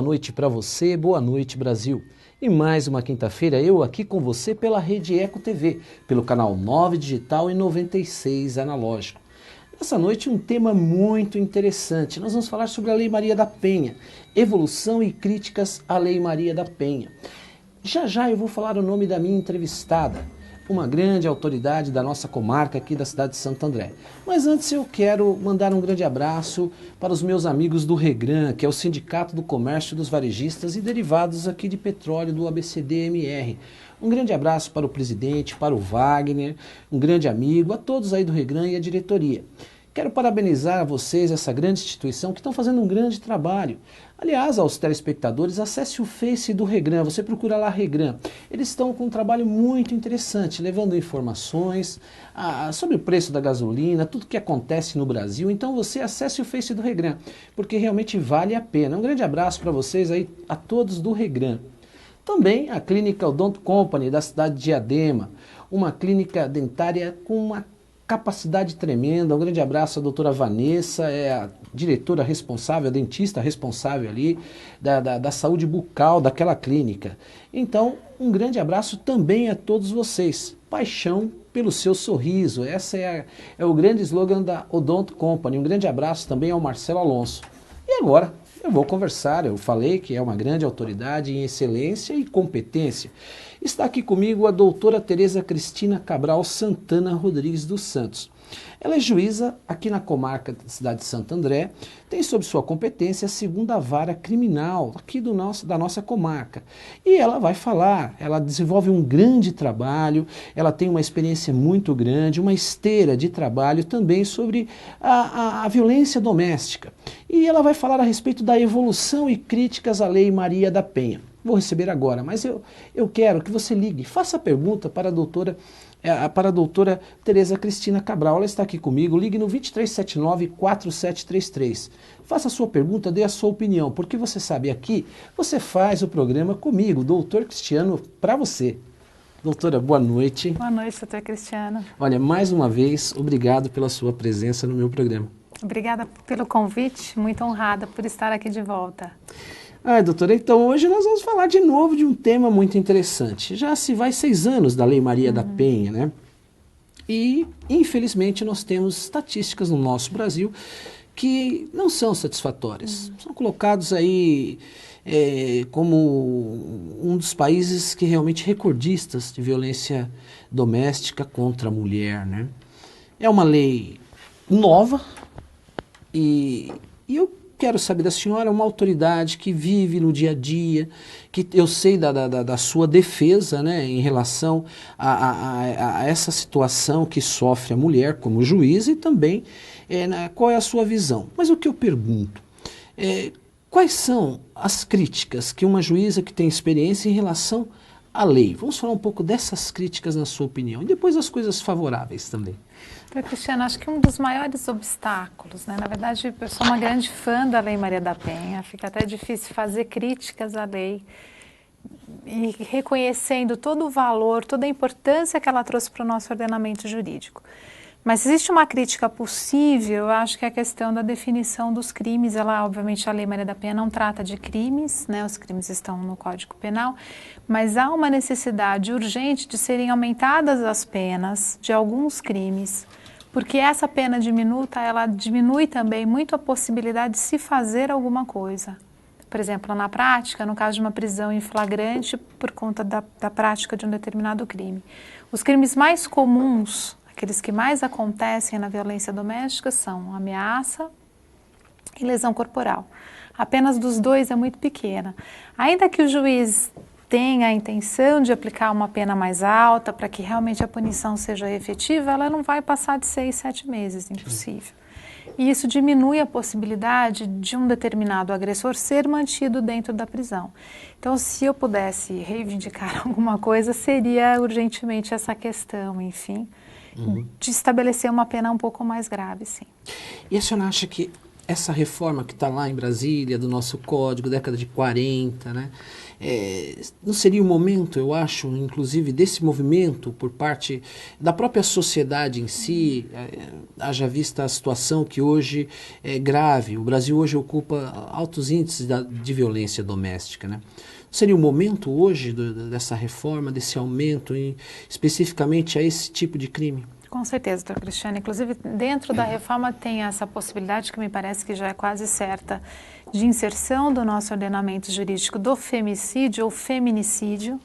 boa noite para você, boa noite Brasil. E mais uma quinta-feira eu aqui com você pela Rede Eco TV, pelo canal 9 Digital e 96 Analógico. Nessa noite um tema muito interessante, nós vamos falar sobre a Lei Maria da Penha, evolução e críticas à Lei Maria da Penha. Já eu vou falar o nome da minha entrevistada, uma grande autoridade da nossa comarca aqui da cidade de Santo André. Mas antes eu quero mandar um grande abraço para os meus amigos do REGRAN, que é o Sindicato do Comércio dos Varejistas e Derivados aqui de Petróleo do ABCD-MR. Um grande abraço para o presidente, para o Wagner, um grande amigo, a todos aí do REGRAN e a diretoria. Quero parabenizar a vocês, essa grande instituição, que estão fazendo um grande trabalho. Aliás, aos telespectadores, acesse o Face do REGRAN, você procura lá REGRAN. Eles estão com um trabalho muito interessante, levando informações sobre o preço da gasolina, tudo que acontece no Brasil. Então você acesse o Face do REGRAN, porque realmente vale a pena. Um grande abraço para vocês aí, a todos do REGRAN. Também a Clínica Odonto Company, da cidade de Diadema, uma clínica dentária com uma capacidade tremenda. Um grande abraço à doutora Vanessa, é a diretora responsável, a dentista responsável ali da saúde bucal daquela clínica. Então, um grande abraço também a todos vocês. Paixão pelo seu sorriso, essa é o grande slogan da Odonto Company. Um grande abraço também ao Marcelo Alonso. E agora eu vou conversar, eu falei que é uma grande autoridade em excelência e competência. Está aqui comigo a doutora Tereza Cristina Cabral Santana Rodrigues dos Santos. Ela é juíza aqui na comarca da cidade de Santo André, tem sob sua competência a segunda vara criminal aqui da nossa comarca. E ela vai falar, ela desenvolve um grande trabalho, ela tem uma experiência muito grande, uma esteira de trabalho também sobre a violência doméstica. E ela vai falar a respeito da evolução e críticas à Lei Maria da Penha. Vou receber agora, mas eu quero que você ligue, faça a pergunta para a doutora Tereza Cristina Cabral. Ela está aqui comigo, ligue no 2379-4733. Faça a sua pergunta, dê a sua opinião, porque você sabe, aqui você faz o programa comigo, doutor Cristiano, para você. Doutora, boa noite. Boa noite, doutor Cristiano. Olha, mais uma vez, obrigado pela sua presença no meu programa. Obrigada pelo convite, muito honrada por estar aqui de volta. Doutora, então hoje nós vamos falar de novo de um tema muito interessante. Já se vai 6 anos da Lei Maria da Penha, né? E, infelizmente, nós temos estatísticas no nosso Brasil que não são satisfatórias. São colocados aí como um dos países que realmente recordistas de violência doméstica contra a mulher, né? É uma lei nova e eu quero saber da senhora, uma autoridade que vive no dia a dia, que eu sei da sua defesa, né, em relação a essa situação que sofre a mulher como juiz e também qual é a sua visão. Mas o que eu pergunto, quais são as críticas que uma juíza que tem experiência em relação à lei? Vamos falar um pouco dessas críticas na sua opinião e depois as coisas favoráveis também. Cristiano, acho que um dos maiores obstáculos, né? Na verdade, eu sou uma grande fã da Lei Maria da Penha, fica até difícil fazer críticas à lei e reconhecendo todo o valor, toda a importância que ela trouxe para o nosso ordenamento jurídico. Mas existe uma crítica possível, eu acho que é a questão da definição dos crimes. Ela, obviamente, a Lei Maria da Penha não trata de crimes, né? Os crimes estão no Código Penal, mas há uma necessidade urgente de serem aumentadas as penas de alguns crimes, porque essa pena diminuta, ela diminui também muito a possibilidade de se fazer alguma coisa. Por exemplo, na prática, no caso de uma prisão em flagrante por conta da prática de um determinado crime. Os crimes mais comuns, aqueles que mais acontecem na violência doméstica, são ameaça e lesão corporal. A pena dos dois é muito pequena. Ainda que o juiz tenha a intenção de aplicar uma pena mais alta para que realmente a punição seja efetiva, ela não vai passar de 6, 7 meses, impossível. E isso diminui a possibilidade de um determinado agressor ser mantido dentro da prisão. Então, se eu pudesse reivindicar alguma coisa, seria urgentemente essa questão, enfim, de estabelecer uma pena um pouco mais grave, sim. E a senhora acha que essa reforma que está lá em Brasília, do nosso código, década de 40, né? não seria o momento, eu acho, inclusive, desse movimento por parte da própria sociedade em si, haja vista a situação que hoje é grave. O Brasil hoje ocupa altos índices de violência doméstica, né? Seria o momento hoje dessa reforma, desse aumento, especificamente a esse tipo de crime? Com certeza, doutora Cristiane. Inclusive, dentro da reforma tem essa possibilidade, que me parece que já é quase certa, de inserção do nosso ordenamento jurídico do femicídio ou feminicídio,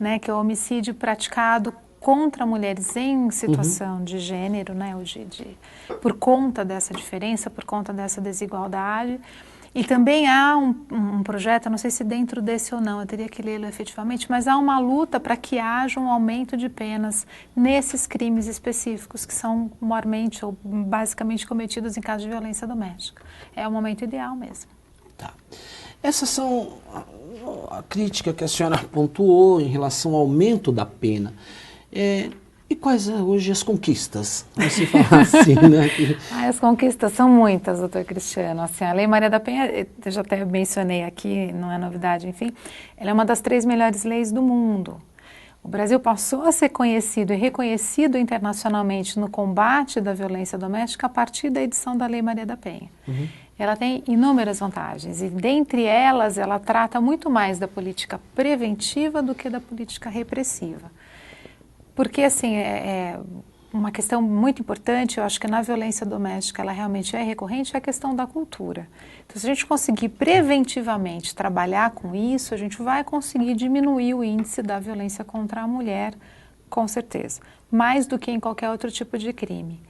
né, que é o homicídio praticado contra mulheres em situação de gênero, né, ou por conta dessa diferença, por conta dessa desigualdade. E também há um projeto, eu não sei se dentro desse ou não, eu teria que lê-lo efetivamente, mas há uma luta para que haja um aumento de penas nesses crimes específicos que são maiormente ou basicamente cometidos em caso de violência doméstica. É o momento ideal mesmo. Tá. Essas são a crítica que a senhora pontuou em relação ao aumento da pena. E quais hoje as conquistas? Você falar assim, né? As conquistas são muitas, doutor Cristiano. Assim, a Lei Maria da Penha, eu já até mencionei aqui, não é novidade, enfim, ela é uma das 3 melhores leis do mundo. O Brasil passou a ser conhecido e reconhecido internacionalmente no combate da violência doméstica a partir da edição da Lei Maria da Penha. Ela tem inúmeras vantagens e, dentre elas, ela trata muito mais da política preventiva do que da política repressiva. Porque, assim, é uma questão muito importante, eu acho que na violência doméstica ela realmente é recorrente, é a questão da cultura. Então, se a gente conseguir preventivamente trabalhar com isso, a gente vai conseguir diminuir o índice da violência contra a mulher, com certeza, mais do que em qualquer outro tipo de crime.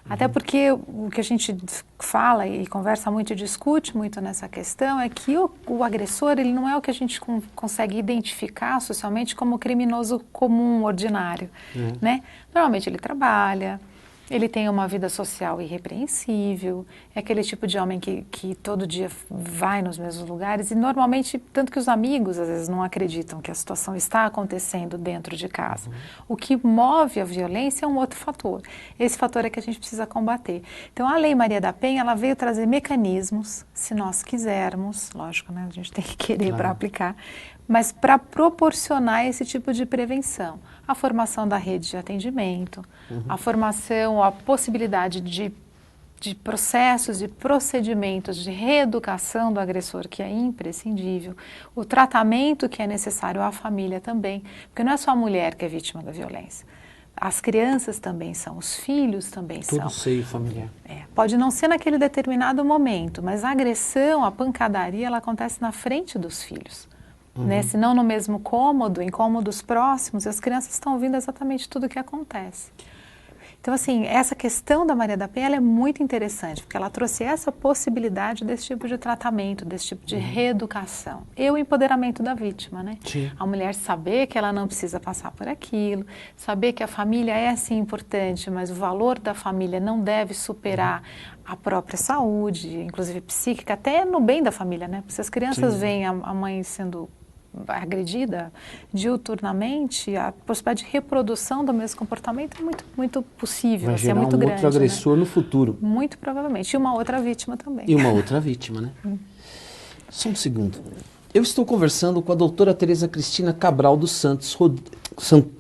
Até porque o que a gente fala e conversa muito e discute muito nessa questão é que o agressor, ele não é o que a gente consegue identificar socialmente como criminoso comum, ordinário, né? Normalmente ele trabalha, ele tem uma vida social irrepreensível, é aquele tipo de homem que todo dia vai nos mesmos lugares e normalmente, tanto que os amigos às vezes não acreditam que a situação está acontecendo dentro de casa. O que move a violência é um outro fator. Esse fator é que a gente precisa combater. Então, a Lei Maria da Penha, ela veio trazer mecanismos, se nós quisermos, lógico, né, a gente tem que querer para aplicar, mas para proporcionar esse tipo de prevenção. A formação da rede de atendimento, a formação, a possibilidade de processos e procedimentos de reeducação do agressor, que é imprescindível, o tratamento que é necessário à família também, porque não é só a mulher que é vítima da violência. As crianças também são, os filhos também são. Tudo seio familiar. Pode não ser naquele determinado momento, mas a agressão, a pancadaria, ela acontece na frente dos filhos. Né? Se não no mesmo cômodo, em cômodos próximos, as crianças estão ouvindo exatamente tudo o que acontece. Então, assim, essa questão da Maria da Penha, ela é muito interessante, porque ela trouxe essa possibilidade desse tipo de tratamento, desse tipo de reeducação. E o empoderamento da vítima, né? Sim. A mulher saber que ela não precisa passar por aquilo, saber que a família é, sim, importante, mas o valor da família não deve superar a própria saúde, inclusive psíquica, até no bem da família, né? Porque se as crianças veem a mãe sendo agredida diuturnamente, a possibilidade de reprodução do mesmo comportamento é muito possível, vai gerar é muito grande. Outro agressor, né? No futuro. Muito provavelmente. E uma outra vítima também. E uma outra vítima, né? Só um segundo. Eu estou conversando com a doutora Tereza Cristina Cabral dos Santos,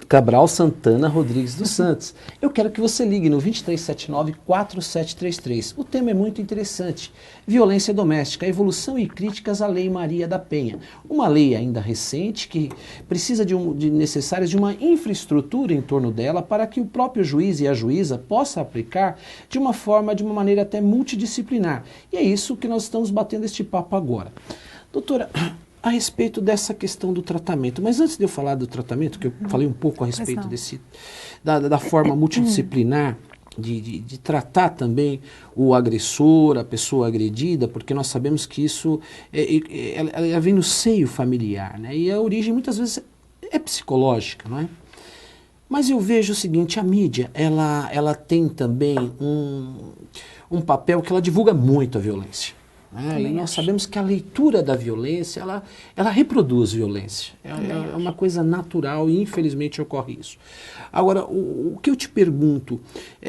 Cabral Santana Rodrigues dos Santos. Eu quero que você ligue no 2379-4733. O tema é muito interessante. Violência doméstica, evolução e críticas à Lei Maria da Penha. Uma lei ainda recente que precisa necessárias de uma infraestrutura em torno dela para que o próprio juiz e a juíza possa aplicar de uma maneira até multidisciplinar. E é isso que nós estamos batendo este papo agora. Doutora, a respeito dessa questão do tratamento, mas antes de eu falar do tratamento, que eu falei um pouco a respeito da forma multidisciplinar de tratar também o agressor, a pessoa agredida, porque nós sabemos que isso ela vem no seio familiar, né? E a origem muitas vezes é psicológica, não é? Mas eu vejo o seguinte, a mídia, ela tem também um papel que ela divulga muito a violência. E nós sabemos que a leitura da violência, ela reproduz violência. É uma coisa natural e infelizmente ocorre isso. Agora, o que eu te pergunto,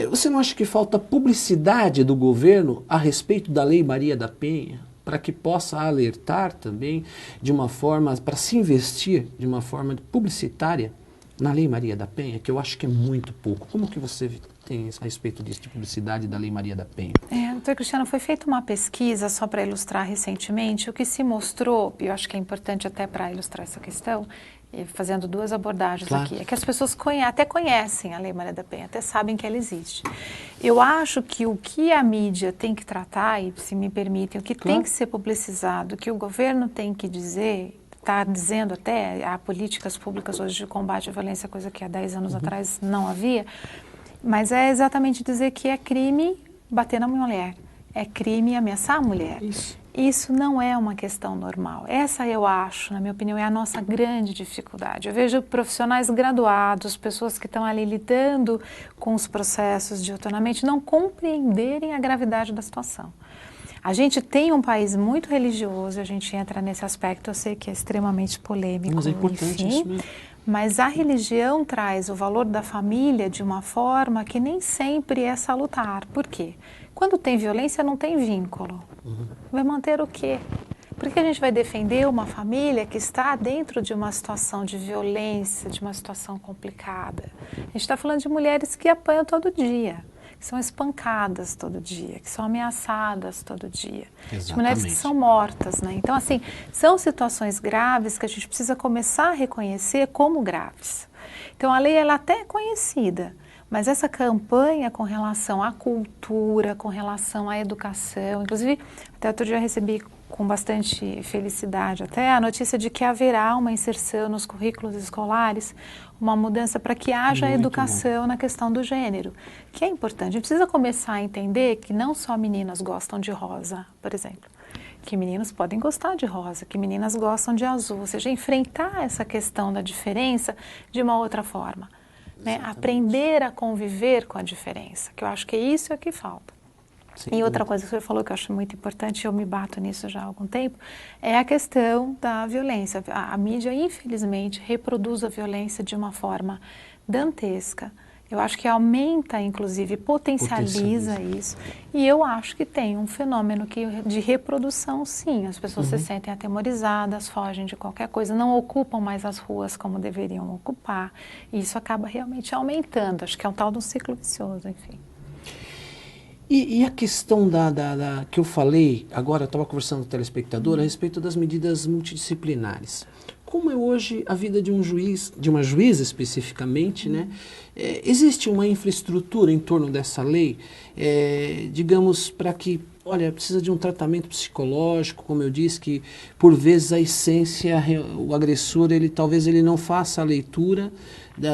você não acha que falta publicidade do governo a respeito da Lei Maria da Penha? para que possa alertar também de uma forma, para se investir de uma forma publicitária na Lei Maria da Penha, que eu acho que é muito pouco. Como que você tem a respeito disso, de publicidade da Lei Maria da Penha? Doutor Cristiano, foi feita uma pesquisa, só para ilustrar recentemente, o que se mostrou, e eu acho que é importante até para ilustrar essa questão, fazendo duas abordagens aqui, é que as pessoas até conhecem a Lei Maria da Penha, até sabem que ela existe. Eu acho que o que a mídia tem que tratar, e se me permitem, o que tem que ser publicizado, o que o governo tem que dizer, está dizendo até, há políticas públicas hoje de combate à violência, coisa que há 10 anos atrás não havia, mas é exatamente dizer que é crime bater na mulher, é crime ameaçar a mulher. Isso não é uma questão normal. Essa, eu acho, na minha opinião, é a nossa grande dificuldade. Eu vejo profissionais graduados, pessoas que estão ali lidando com os processos de atonamento, não compreenderem a gravidade da situação. A gente tem um país muito religioso, a gente entra nesse aspecto, eu sei que é extremamente polêmico, mas é importante isso mesmo. Mas a religião traz o valor da família de uma forma que nem sempre é salutar. Por quê? Quando tem violência, não tem vínculo. Vai manter o quê? Por que a gente vai defender uma família que está dentro de uma situação de violência, de uma situação complicada? A gente está falando de mulheres que apanham todo dia, que são espancadas todo dia, que são ameaçadas todo dia. De mulheres que são mortas, né? Então, assim, são situações graves que a gente precisa começar a reconhecer como graves. Então, a lei, ela até é conhecida, mas essa campanha com relação à cultura, com relação à educação, inclusive, até outro dia eu recebi com bastante felicidade até a notícia de que haverá uma inserção nos currículos escolares, uma mudança para que haja educação na questão do gênero, que é importante. A gente precisa começar a entender que não só meninas gostam de rosa, por exemplo, que meninos podem gostar de rosa, que meninas gostam de azul, ou seja, enfrentar essa questão da diferença de uma outra forma. Né? Aprender a conviver com a diferença, que eu acho que isso é o que falta. E outra coisa que você falou que eu acho muito importante, eu me bato nisso já há algum tempo, é a questão da violência. A mídia, infelizmente, reproduz a violência de uma forma dantesca. Eu acho que aumenta, inclusive, potencializa isso. E eu acho que tem um fenômeno de reprodução, sim. As pessoas se sentem atemorizadas, fogem de qualquer coisa, não ocupam mais as ruas como deveriam ocupar. E isso acaba realmente aumentando. Acho que é um tal de um ciclo vicioso, enfim. E a questão que eu falei, agora eu estava conversando com o telespectador a respeito das medidas multidisciplinares. Como é hoje a vida de um juiz, de uma juíza especificamente, né? Existe uma infraestrutura em torno dessa lei, digamos, para que, olha, precisa de um tratamento psicológico, como eu disse, que por vezes a essência, o agressor, talvez ele não faça a leitura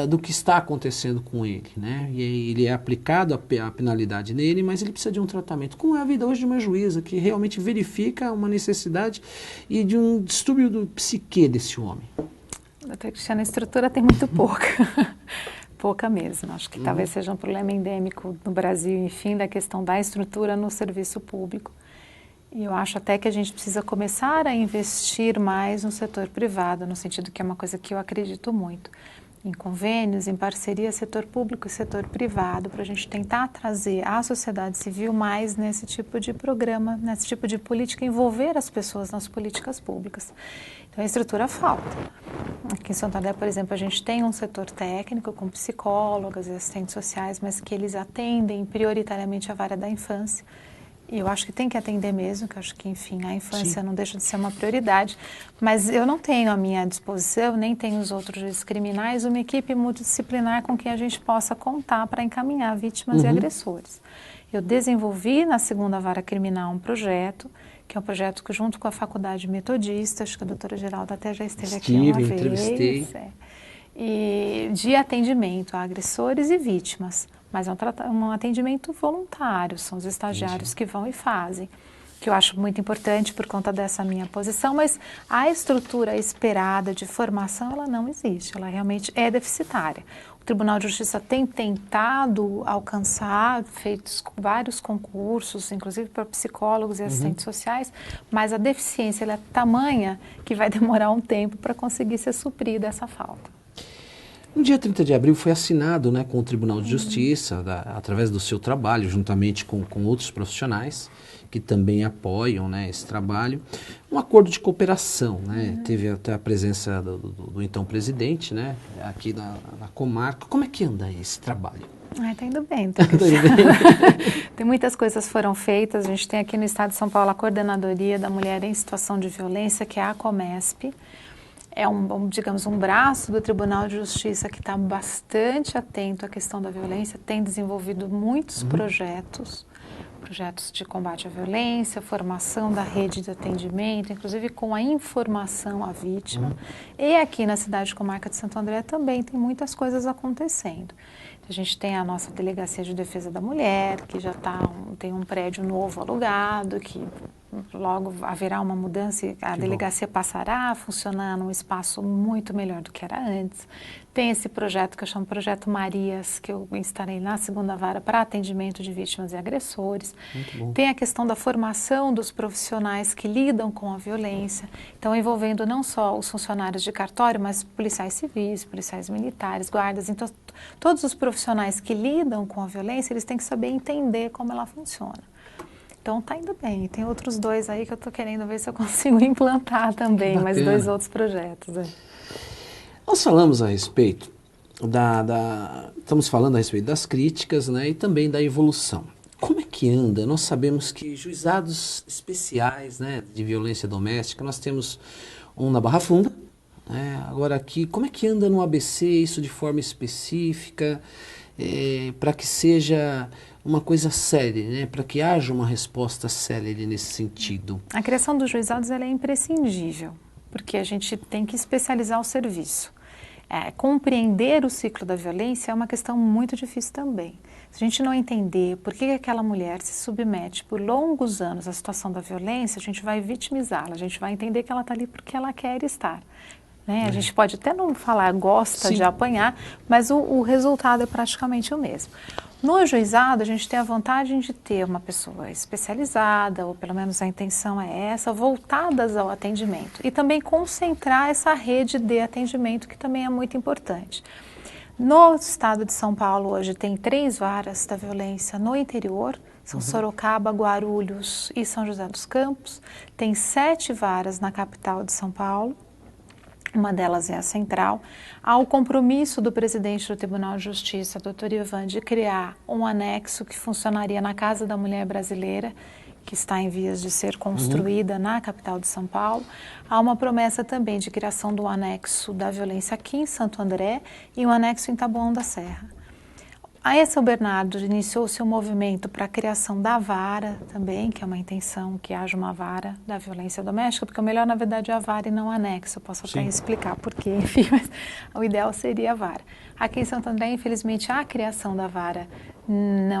do que está acontecendo com ele, né? E ele é aplicado a penalidade nele, mas ele precisa de um tratamento. Como é a vida hoje de uma juíza que realmente verifica uma necessidade e de um distúrbio do psique desse homem? Doutor Cristiano, a estrutura tem muito pouca. Pouca mesmo. Acho que talvez seja um problema endêmico no Brasil, enfim, da questão da estrutura no serviço público. E eu acho até que a gente precisa começar a investir mais no setor privado, no sentido que é uma coisa que eu acredito muito. Em convênios, em parceria setor público e setor privado, para a gente tentar trazer a sociedade civil mais nesse tipo de programa, nesse tipo de política, envolver as pessoas nas políticas públicas. Então, a estrutura falta. Aqui em Santander, por exemplo, a gente tem um setor técnico com psicólogas e assistentes sociais, mas que eles atendem prioritariamente a vara da infância. E eu acho que tem que atender mesmo, que eu acho que, enfim, a infância não deixa de ser uma prioridade. Mas eu não tenho à minha disposição, nem tenho os outros juízes criminais, uma equipe multidisciplinar com quem a gente possa contar para encaminhar vítimas e agressores. Eu desenvolvi na 2ª Vara Criminal um projeto, que é um projeto que, junto com a Faculdade Metodista, acho que a doutora Geralda até já esteve aqui uma vez. Entrevistei. E de atendimento a agressores e vítimas. Mas é um atendimento voluntário, são os estagiários que vão e fazem, que eu acho muito importante por conta dessa minha posição, mas a estrutura esperada de formação, ela não existe, ela realmente é deficitária. O Tribunal de Justiça tem tentado alcançar, feito vários concursos, inclusive para psicólogos e assistentes sociais, mas a deficiência ela é tamanha que vai demorar um tempo para conseguir ser suprida essa falta. No dia 30 de abril foi assinado, né, com o Tribunal de Justiça, através do seu trabalho, juntamente com outros profissionais que também apoiam, né, esse trabalho, um acordo de cooperação, né? Teve até a presença do então presidente, né, aqui na comarca. Como é que anda esse trabalho? Tá indo bem. Tem muitas coisas foram feitas. A gente tem aqui no estado de São Paulo a Coordenadoria da Mulher em Situação de Violência, que é a Comesp. É digamos, um braço do Tribunal de Justiça que está bastante atento à questão da violência, tem desenvolvido muitos projetos de combate à violência, formação da rede de atendimento, inclusive com a informação à vítima. E aqui na cidade de Comarca de Santo André também tem muitas coisas acontecendo. A gente tem a nossa Delegacia de Defesa da Mulher, que já tem um prédio novo alugado, que logo haverá uma mudança e a delegacia passará a funcionar num espaço muito melhor do que era antes. Tem esse projeto que eu chamo Projeto Marias, que eu instalei na segunda vara para atendimento de vítimas e agressores. Tem a questão da formação dos profissionais que lidam com a violência, então envolvendo não só os funcionários de cartório, mas policiais civis, policiais militares, guardas. Então, todos os profissionais que lidam com a violência, eles têm que saber entender como ela funciona. Então tá indo bem. Tem outros 2 aí que eu estou querendo ver se eu consigo implantar também, mais 2 outros projetos. Nós falamos a respeito estamos falando a respeito das críticas, né, e também da evolução. Como é que anda? Nós sabemos que juizados especiais, né, de violência doméstica, nós temos um na Barra Funda, né, agora aqui, como é que anda no ABC isso de forma específica, para que seja uma coisa séria, né, para que haja uma resposta séria nesse sentido? A criação dos juizados ela é imprescindível, porque a gente tem que especializar o serviço. Compreender o ciclo da violência é uma questão muito difícil também. Se a gente não entender por que aquela mulher se submete por longos anos à situação da violência, a gente vai vitimizá-la, a gente vai entender que ela está ali porque ela quer estar. Né? A gente pode até não falar gosta de apanhar, mas o resultado é praticamente o mesmo. No juizado, a gente tem a vantagem de ter uma pessoa especializada, ou pelo menos a intenção é essa, voltadas ao atendimento. E também concentrar essa rede de atendimento, que também é muito importante. No estado de São Paulo, hoje, tem 3 varas da violência no interior, são Sorocaba, Guarulhos e São José dos Campos. Tem 7 varas na capital de São Paulo. Uma delas é a central. Há o compromisso do presidente do Tribunal de Justiça, doutor Ivan, de criar um anexo que funcionaria na Casa da Mulher Brasileira, que está em vias de ser construída na capital de São Paulo. Há uma promessa também de criação do anexo da violência aqui em Santo André e um anexo em Taboão da Serra. A São Bernardo iniciou-se um movimento para a criação da vara também, que é uma intenção que haja uma vara da violência doméstica, porque o melhor, na verdade, é a vara e não o anexo. Eu posso até explicar por quê, enfim, mas o ideal seria a vara. Aqui em Santo André, infelizmente, a criação da vara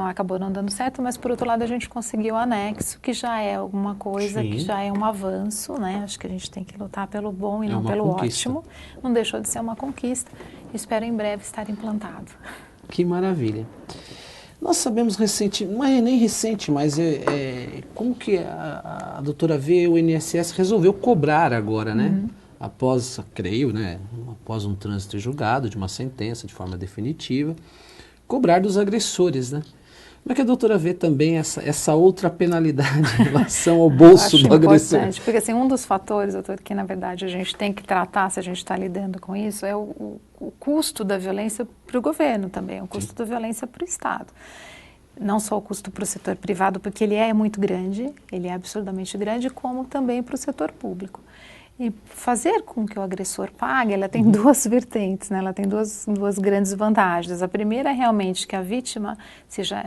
acabou não dando certo, mas, por outro lado, a gente conseguiu o anexo, que já é alguma coisa, que já é um avanço, né? Acho que a gente tem que lutar pelo bom e não pelo ótimo. Não deixou de ser uma conquista. Espero em breve estar implantado. Que maravilha. Nós sabemos recente, não é nem recente, mas como que a doutora vê o INSS resolveu cobrar agora, né? Após, creio, né? Após um trânsito julgado de uma sentença de forma definitiva, cobrar dos agressores, né? Como é que a doutora vê também essa outra penalidade em relação ao bolso do agressor? Porque assim, um dos fatores, doutor, que na verdade a gente tem que tratar, se a gente está lidando com isso, é o custo da violência para o governo também, o custo da violência para o Estado. Não só o custo para o setor privado, porque ele é muito grande, ele é absurdamente grande, como também para o setor público. E fazer com que o agressor pague, ela tem 2 vertentes, né? Ela tem duas grandes vantagens. A primeira é realmente que a vítima seja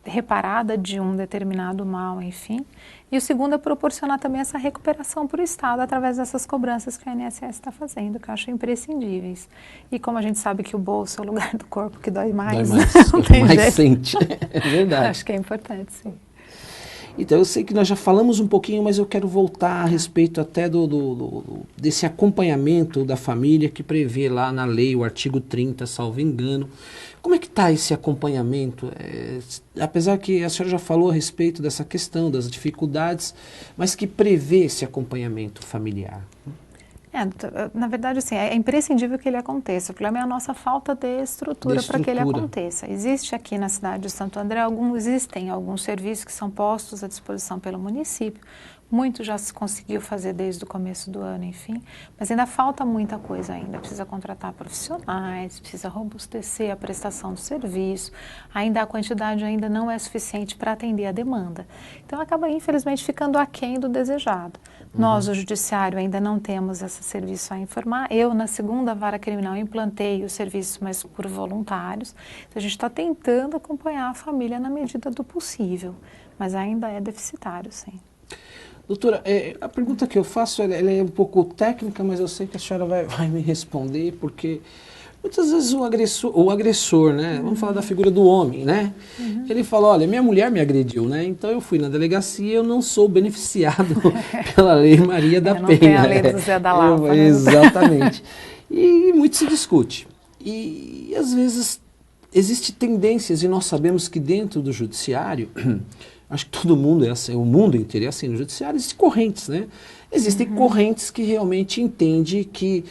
reparada de um determinado mal, enfim. E o segundo é proporcionar também essa recuperação para o Estado através dessas cobranças que a INSS está fazendo, que eu acho imprescindíveis. E como a gente sabe que o bolso é o lugar do corpo que dói mais, não tem mais jeito. Sente. É verdade. Acho que é importante, sim. Então, eu sei que nós já falamos um pouquinho, mas eu quero voltar a respeito até desse acompanhamento da família que prevê lá na lei, o artigo 30, salvo engano. Como é que está esse acompanhamento? Apesar que a senhora já falou a respeito dessa questão, das dificuldades, mas que prevê esse acompanhamento familiar? Na verdade, assim, é imprescindível que ele aconteça. O problema é a nossa falta de estrutura para que ele aconteça. Existe aqui na cidade de Santo André, existem alguns serviços que são postos à disposição pelo município. Muito já se conseguiu fazer desde o começo do ano, enfim, mas ainda falta muita coisa ainda. Precisa contratar profissionais, precisa robustecer a prestação do serviço, ainda a quantidade ainda não é suficiente para atender a demanda. Então acaba, infelizmente, ficando aquém do desejado. Nós, o Judiciário, ainda não temos esse serviço a informar. Eu, na segunda vara criminal, implantei o serviço, mas por voluntários. Então, a gente está tentando acompanhar a família na medida do possível, mas ainda é deficitário, sim. Doutora, a pergunta que eu faço ela é um pouco técnica, mas eu sei que a senhora vai me responder, porque muitas vezes o agressor, né? Vamos falar da figura do homem, né? Ele fala, olha, minha mulher me agrediu, né? Então eu fui na delegacia e eu não sou beneficiado pela Lei Maria da Penha. Não tem a lei do Zé da Lapa. Exatamente. E muito se discute. E às vezes existem tendências, e nós sabemos que dentro do judiciário, acho que todo mundo é assim, o mundo inteiro é assim, no judiciário existem correntes, né? Existem correntes que realmente entendem que,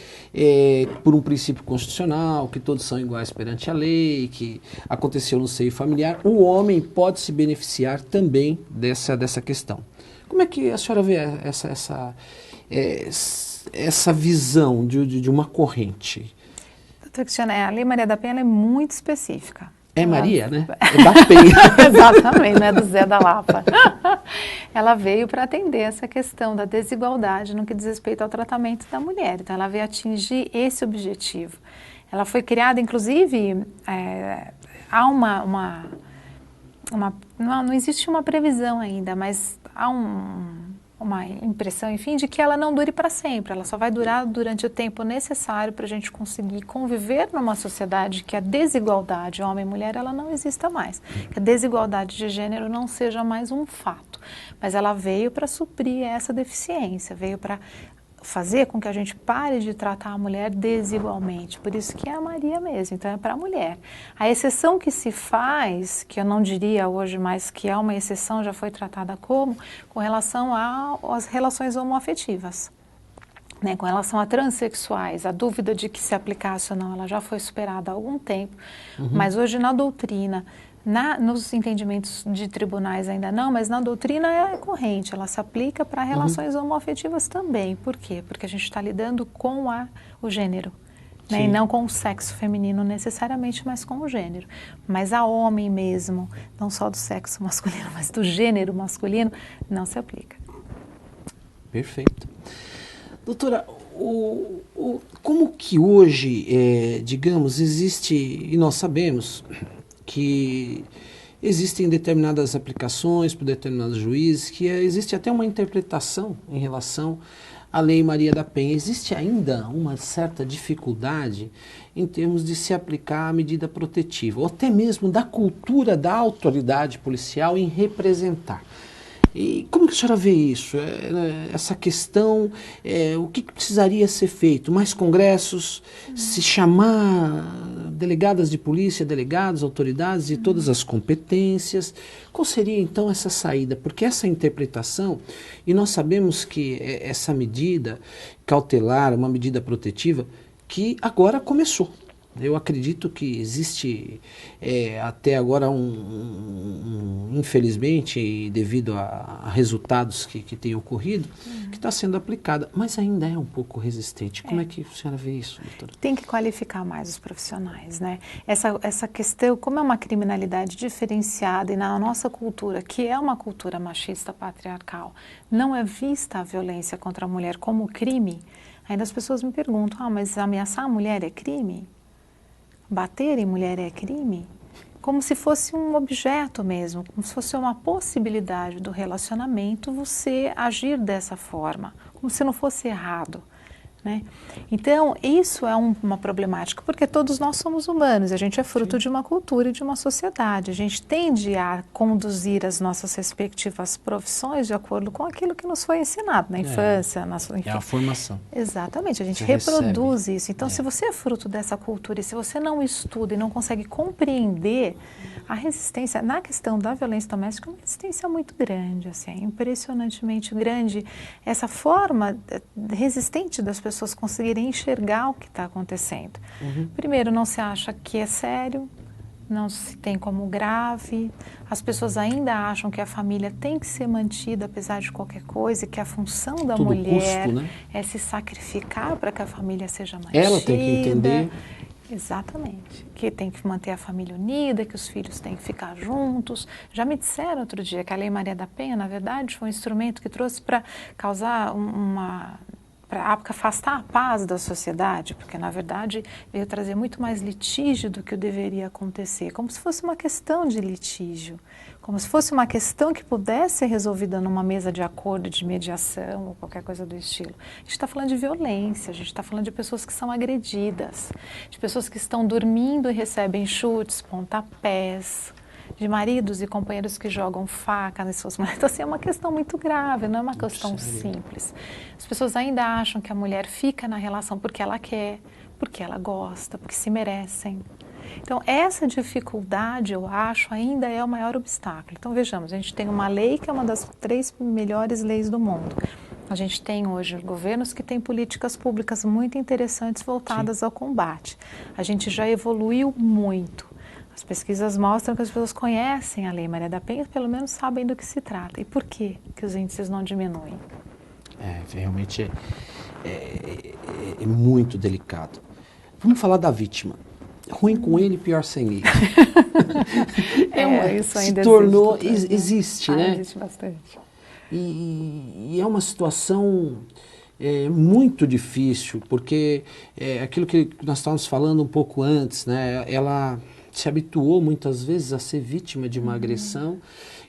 por um princípio constitucional, que todos são iguais perante a lei, que aconteceu no seio familiar, o homem pode se beneficiar também dessa questão. Como é que a senhora vê essa visão de uma corrente? Doutora Cristiana, a Lei Maria da Penha é muito específica. É Maria, né? É da Penha. Exatamente, né? Do Zé da Lapa. Ela veio para atender essa questão da desigualdade no que diz respeito ao tratamento da mulher. Então, ela veio atingir esse objetivo. Ela foi criada, inclusive, há não existe uma previsão ainda, mas há uma impressão, enfim, de que ela não dure para sempre. Ela só vai durar durante o tempo necessário para a gente conseguir conviver numa sociedade que a desigualdade homem e mulher, ela não exista mais. Que a desigualdade de gênero não seja mais um fato. Mas ela veio para suprir essa deficiência, veio para fazer com que a gente pare de tratar a mulher desigualmente. Por isso que é a Maria mesmo, então é para a mulher. A exceção que se faz, que eu não diria hoje mais que é uma exceção, já foi tratada com relação às relações homoafetivas. Né, com relação a transexuais, a dúvida de que se aplicasse ou não, ela já foi superada há algum tempo, mas hoje na doutrina, nos entendimentos de tribunais ainda não, mas na doutrina é corrente, ela se aplica para relações homoafetivas também. Por quê? Porque a gente está lidando com o gênero, né? E não com o sexo feminino necessariamente, mas com o gênero. Mas a homem mesmo, não só do sexo masculino, mas do gênero masculino, não se aplica. Perfeito. Doutora, como que hoje, digamos, existe, e nós sabemos que existem determinadas aplicações por determinados juízes, que existe até uma interpretação em relação à Lei Maria da Penha. Existe ainda uma certa dificuldade em termos de se aplicar a medida protetiva, ou até mesmo da cultura da autoridade policial em representar. E como que a senhora vê isso? Essa questão, o que precisaria ser feito? Mais congressos, se chamar delegadas de polícia, delegados, autoridades de todas as competências. Qual seria então essa saída? Porque essa interpretação, e nós sabemos que essa medida cautelar, uma medida protetiva, que agora começou. Eu acredito que existe até agora infelizmente, devido a resultados que têm ocorrido, que está sendo aplicada, mas ainda é um pouco resistente. Como é que a senhora vê isso, doutora? Tem que qualificar mais os profissionais, né? Essa questão, como é uma criminalidade diferenciada e na nossa cultura, que é uma cultura machista patriarcal, não é vista a violência contra a mulher como crime, ainda as pessoas me perguntam, mas ameaçar a mulher é crime? Bater em mulher é crime? Como se fosse um objeto mesmo, como se fosse uma possibilidade do relacionamento você agir dessa forma, como se não fosse errado, né? Então, isso é uma problemática, porque todos nós somos humanos, a gente é fruto de uma cultura e de uma sociedade, a gente tende a conduzir as nossas respectivas profissões de acordo com aquilo que nos foi ensinado na infância. Enfim. É a formação. Exatamente, a gente reproduz isso. Então, se você é fruto dessa cultura e se você não estuda e não consegue compreender a resistência, na questão da violência doméstica, é uma resistência muito grande, assim, impressionantemente grande, essa forma resistente das pessoas conseguirem enxergar o que está acontecendo. Primeiro, não se acha que é sério, não se tem como grave, as pessoas ainda acham que a família tem que ser mantida apesar de qualquer coisa, e que a função da mulher custo, né? é se sacrificar para que a família seja mantida. Ela tem que entender. Exatamente, que tem que manter a família unida, que os filhos têm que ficar juntos. Já me disseram outro dia que a Lei Maria da Penha, na verdade, foi um instrumento que trouxe para causar para afastar a paz da sociedade, porque, na verdade, veio trazer muito mais litígio do que deveria acontecer, como se fosse uma questão de litígio, como se fosse uma questão que pudesse ser resolvida numa mesa de acordo, de mediação ou qualquer coisa do estilo. A gente está falando de violência, a gente está falando de pessoas que são agredidas, de pessoas que estão dormindo e recebem chutes, pontapés, de maridos e companheiros que jogam faca nas suas mulheres. Então, assim, é uma questão muito grave, não é uma questão simples. As pessoas ainda acham que a mulher fica na relação porque ela quer, porque ela gosta, porque se merecem. Então, essa dificuldade, eu acho, ainda é o maior obstáculo. Então, vejamos, a gente tem uma lei que é uma das 3 melhores leis do mundo. A gente tem hoje governos que têm políticas públicas muito interessantes voltadas ao combate. A gente já evoluiu muito. As pesquisas mostram que as pessoas conhecem a Lei Maria da Penha, pelo menos sabem do que se trata. E por que os índices não diminuem? Realmente é muito delicado. Vamos falar da vítima. Ruim com ele, pior sem ele. Isso ainda se tornou, existe, né? Existe bastante. E é uma situação muito difícil, porque aquilo que nós estávamos falando um pouco antes, né? Ela se habituou muitas vezes a ser vítima de uma agressão,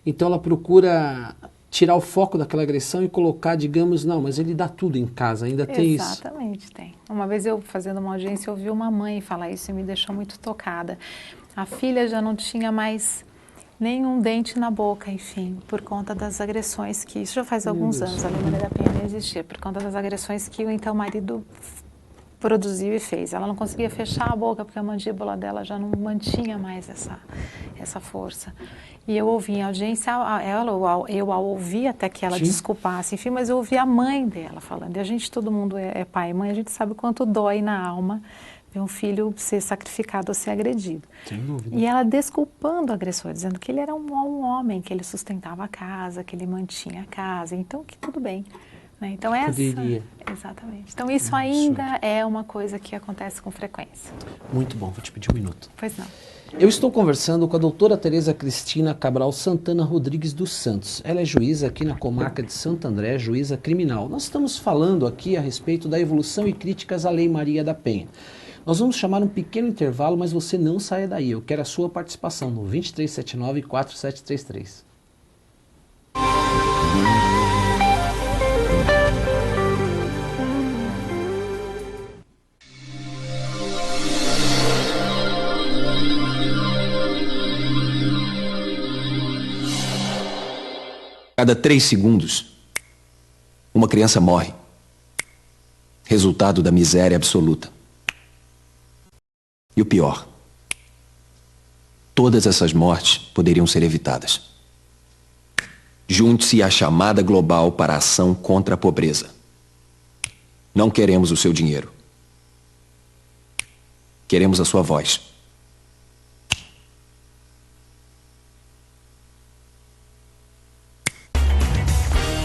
então ela procura tirar o foco daquela agressão e colocar, digamos, não, mas ele dá tudo em casa, ainda tem isso. Exatamente, tem. Uma vez eu, fazendo uma audiência, eu ouvi uma mãe falar isso e me deixou muito tocada. A filha já não tinha mais nenhum dente na boca, enfim, por conta das agressões que... Isso já faz alguns anos, a Lei Maria da Penha não existia, por conta das agressões que o então marido produziu e fez. Ela não conseguia fechar a boca porque a mandíbula dela já não mantinha mais essa força. E eu ouvi em audiência, eu a ouvi até que ela desculpasse, enfim, mas eu ouvi a mãe dela falando. E a gente, todo mundo é pai e mãe, a gente sabe o quanto dói na alma ver um filho ser sacrificado ou ser agredido. Sem dúvida. E ela desculpando o agressor, dizendo que ele era um homem, que ele sustentava a casa, que ele mantinha a casa, então que tudo bem. Então exatamente. Então isso ainda é uma coisa que acontece com frequência. Muito bom, vou te pedir um minuto. Pois não. Eu estou conversando com a doutora Tereza Cristina Cabral Santana Rodrigues dos Santos. Ela é juíza aqui na comarca de Santo André, juíza criminal. Nós estamos falando aqui a respeito da evolução e críticas à Lei Maria da Penha. Nós vamos chamar um pequeno intervalo, mas você não saia daí. Eu quero a sua participação no 2379-4733. Cada 3 segundos, uma criança morre. Resultado da miséria absoluta. E o pior, todas essas mortes poderiam ser evitadas. Junte-se à chamada global para a ação contra a pobreza. Não queremos o seu dinheiro. Queremos a sua voz.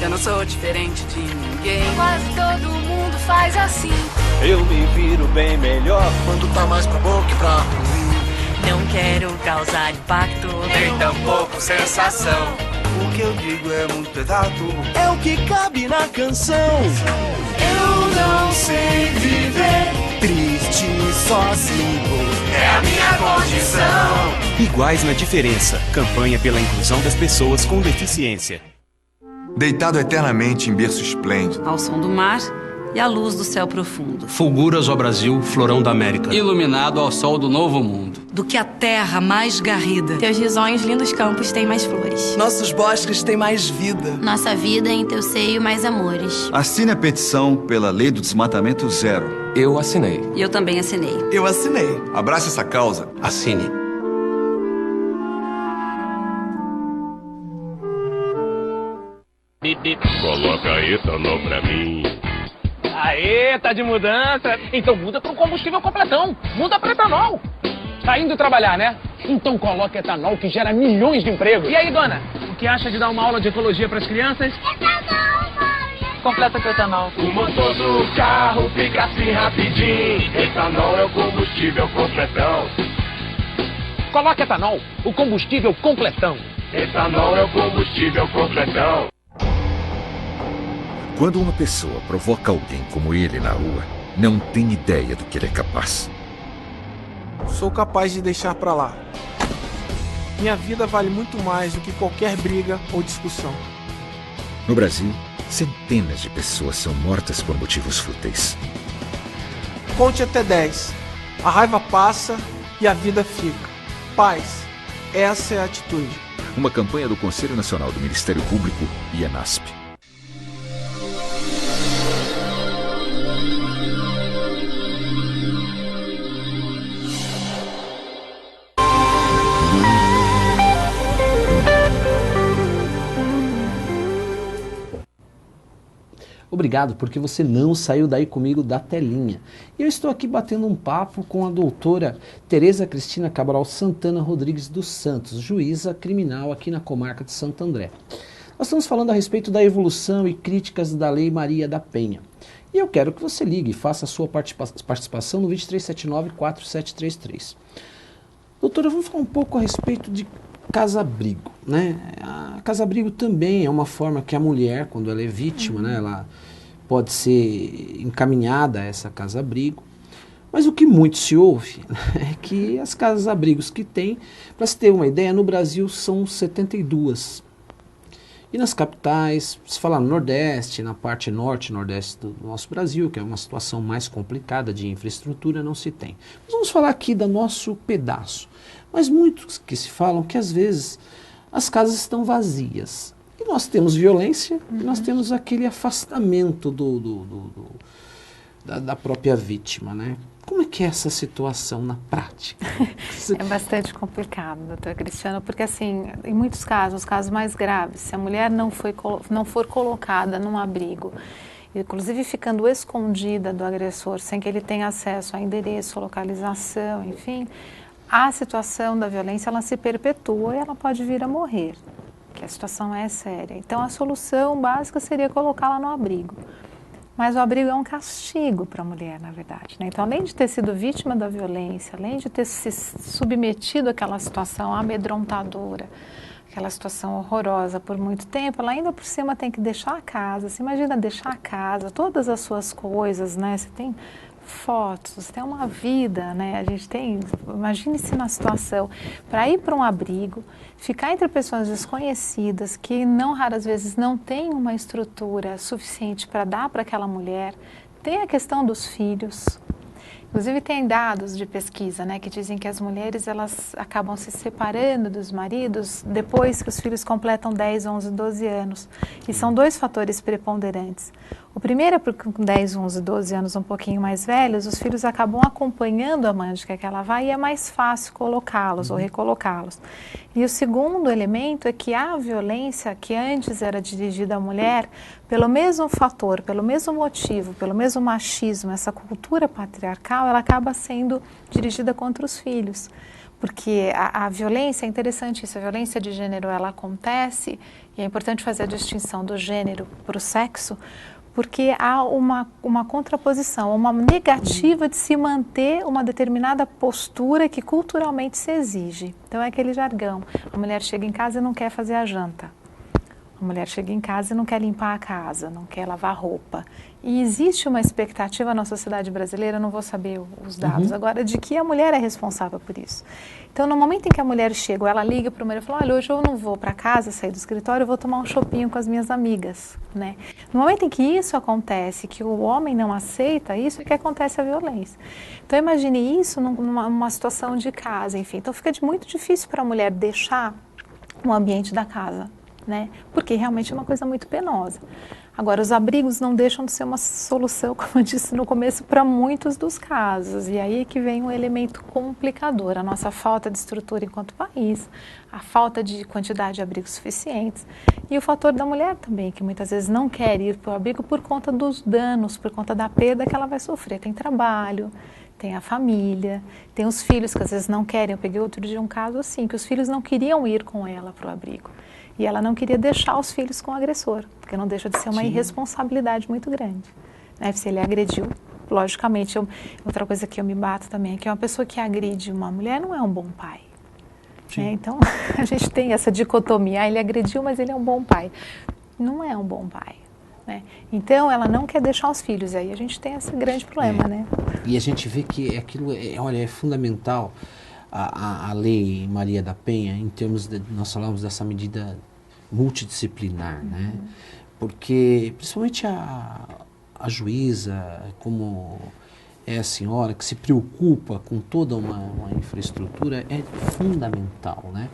Eu não sou diferente de ninguém. Quase todo mundo faz assim. Eu me viro bem melhor quando tá mais pra bom que pra ruim. Não quero causar impacto, nem tampouco sensação. O que eu digo é muito exato, é o que cabe na canção. Eu não sei viver triste sozinho, é a minha condição. Iguais na diferença. Campanha pela inclusão das pessoas com deficiência. Deitado eternamente em berço esplêndido, Ao som do mar e à luz do céu profundo. Fulguras ao Brasil, florão da América. Iluminado ao sol do novo mundo. Do que a terra mais garrida. Teus risonhos lindos campos têm mais flores. Nossos bosques têm mais vida. Nossa vida em teu seio mais amores. Assine a petição pela lei do desmatamento zero. Eu assinei. E eu também assinei. Eu assinei. abrace essa causa. Assine. Coloca etanol pra mim. Aê, tá de mudança? Então muda para um combustível completão. Muda para etanol. Tá indo trabalhar, né? Então coloca etanol que gera milhões de empregos. E aí, dona? O que acha de dar uma aula de ecologia para as crianças? Etanol, mãe! Completa com etanol. O motor do carro fica assim rapidinho. Etanol é o combustível completão. Coloca etanol, o combustível completão. Etanol é o combustível completão. Quando uma pessoa provoca alguém como ele na rua, não tem ideia do que ele é capaz. Sou capaz de deixar pra lá. Minha vida vale muito mais do que qualquer briga ou discussão. No Brasil, centenas de pessoas são mortas por motivos fúteis. Conte até 10. A raiva passa e a vida fica. Paz. Essa é a atitude. Uma campanha do Conselho Nacional do Ministério Público e ENASP. Obrigado, porque você não saiu daí comigo da telinha. E eu estou aqui batendo um papo com a doutora Tereza Cristina Cabral Santana Rodrigues dos Santos, juíza criminal aqui na comarca de Santo André. Nós estamos falando a respeito da evolução e críticas da Lei Maria da Penha. E eu quero que você ligue e faça a sua participação no 2379-4733. Doutora, vamos falar um pouco a respeito de casa-abrigo, né? A casa-abrigo também é uma forma que a mulher, quando ela é vítima, né, ela pode ser encaminhada a essa casa-abrigo. Mas o que muito se ouve é que as casas-abrigos que tem, para se ter uma ideia, no Brasil são 72. E nas capitais, se falar no Nordeste, na parte norte e nordeste do nosso Brasil, que é uma situação mais complicada de infraestrutura, não se tem. Mas vamos falar aqui do nosso pedaço. Mas muitos que se falam que às vezes as casas estão vazias. E nós temos violência, e nós temos aquele afastamento da própria vítima, né? Como é que é essa situação na prática? É bastante complicado, doutora Cristiana, porque assim, em muitos casos, os casos mais graves, se a mulher não for colocada num abrigo, inclusive ficando escondida do agressor, sem que ele tenha acesso a endereço, localização, enfim, a situação da violência ela se perpetua e ela pode vir a morrer, que a situação é séria. Então a solução básica seria colocá-la no abrigo. Mas o abrigo é um castigo para a mulher, na verdade, né? Então, além de ter sido vítima da violência, além de ter se submetido àquela situação amedrontadora, aquela situação horrorosa por muito tempo, ela ainda por cima tem que deixar a casa. Você imagina deixar a casa, todas as suas coisas, né? Você tem fotos, você tem uma vida, né? A gente tem, imagine-se na situação, para ir para um abrigo, ficar entre pessoas desconhecidas que não raras vezes não têm uma estrutura suficiente para dar para aquela mulher. Tem a questão dos filhos. Inclusive tem dados de pesquisa, né, que dizem que as mulheres elas acabam se separando dos maridos depois que os filhos completam 10, 11, 12 anos. E são dois fatores preponderantes. O primeiro é porque com 10, 11, 12 anos um pouquinho mais velhos, os filhos acabam acompanhando a mãe onde quer que ela vá e é mais fácil colocá-los ou recolocá-los. E o segundo elemento é que a violência que antes era dirigida à mulher, pelo mesmo fator, pelo mesmo motivo, pelo mesmo machismo, essa cultura patriarcal, ela acaba sendo dirigida contra os filhos. Porque a violência, é interessante isso, a violência de gênero ela acontece, e é importante fazer a distinção do gênero para o sexo, porque há uma contraposição, uma negativa de se manter uma determinada postura que culturalmente se exige. Então é aquele jargão, a mulher chega em casa e não quer fazer a janta. A mulher chega em casa e não quer limpar a casa, não quer lavar roupa. E existe uma expectativa na sociedade brasileira, não vou saber os dados agora, de que a mulher é responsável por isso. Então, no momento em que a mulher chega, ou ela liga para o marido e fala, olha, hoje eu não vou para casa, sair do escritório, eu vou tomar um chopinho com as minhas amigas, né? No momento em que isso acontece, que o homem não aceita isso, é que acontece a violência. Então, imagine isso numa situação de casa, enfim. Então, fica muito difícil para a mulher deixar o ambiente da casa, né? Porque realmente é uma coisa muito penosa. Agora, os abrigos não deixam de ser uma solução, como eu disse no começo, para muitos dos casos. E aí que vem um elemento complicador, a nossa falta de estrutura enquanto país, a falta de quantidade de abrigos suficientes e o fator da mulher também, que muitas vezes não quer ir para o abrigo por conta dos danos, por conta da perda que ela vai sofrer. Tem trabalho, tem a família, tem os filhos que às vezes não querem. Eu peguei outro dia um caso assim, que os filhos não queriam ir com ela para o abrigo. E ela não queria deixar os filhos com o agressor, porque não deixa de ser uma irresponsabilidade muito grande. Né? Se ele agrediu, logicamente, outra coisa que eu me bato também é que uma pessoa que agride uma mulher não é um bom pai. Né? Então, a gente tem essa dicotomia, ele agrediu, mas ele é um bom pai. Não é um bom pai. Né? Então, ela não quer deixar os filhos, e aí a gente tem esse grande problema. Né? E a gente vê que aquilo, olha, é fundamental. A lei Maria da Penha, em termos de, nós falamos dessa medida multidisciplinar, né? Porque principalmente a juíza, como é a senhora, que se preocupa com toda uma infraestrutura, é fundamental, né?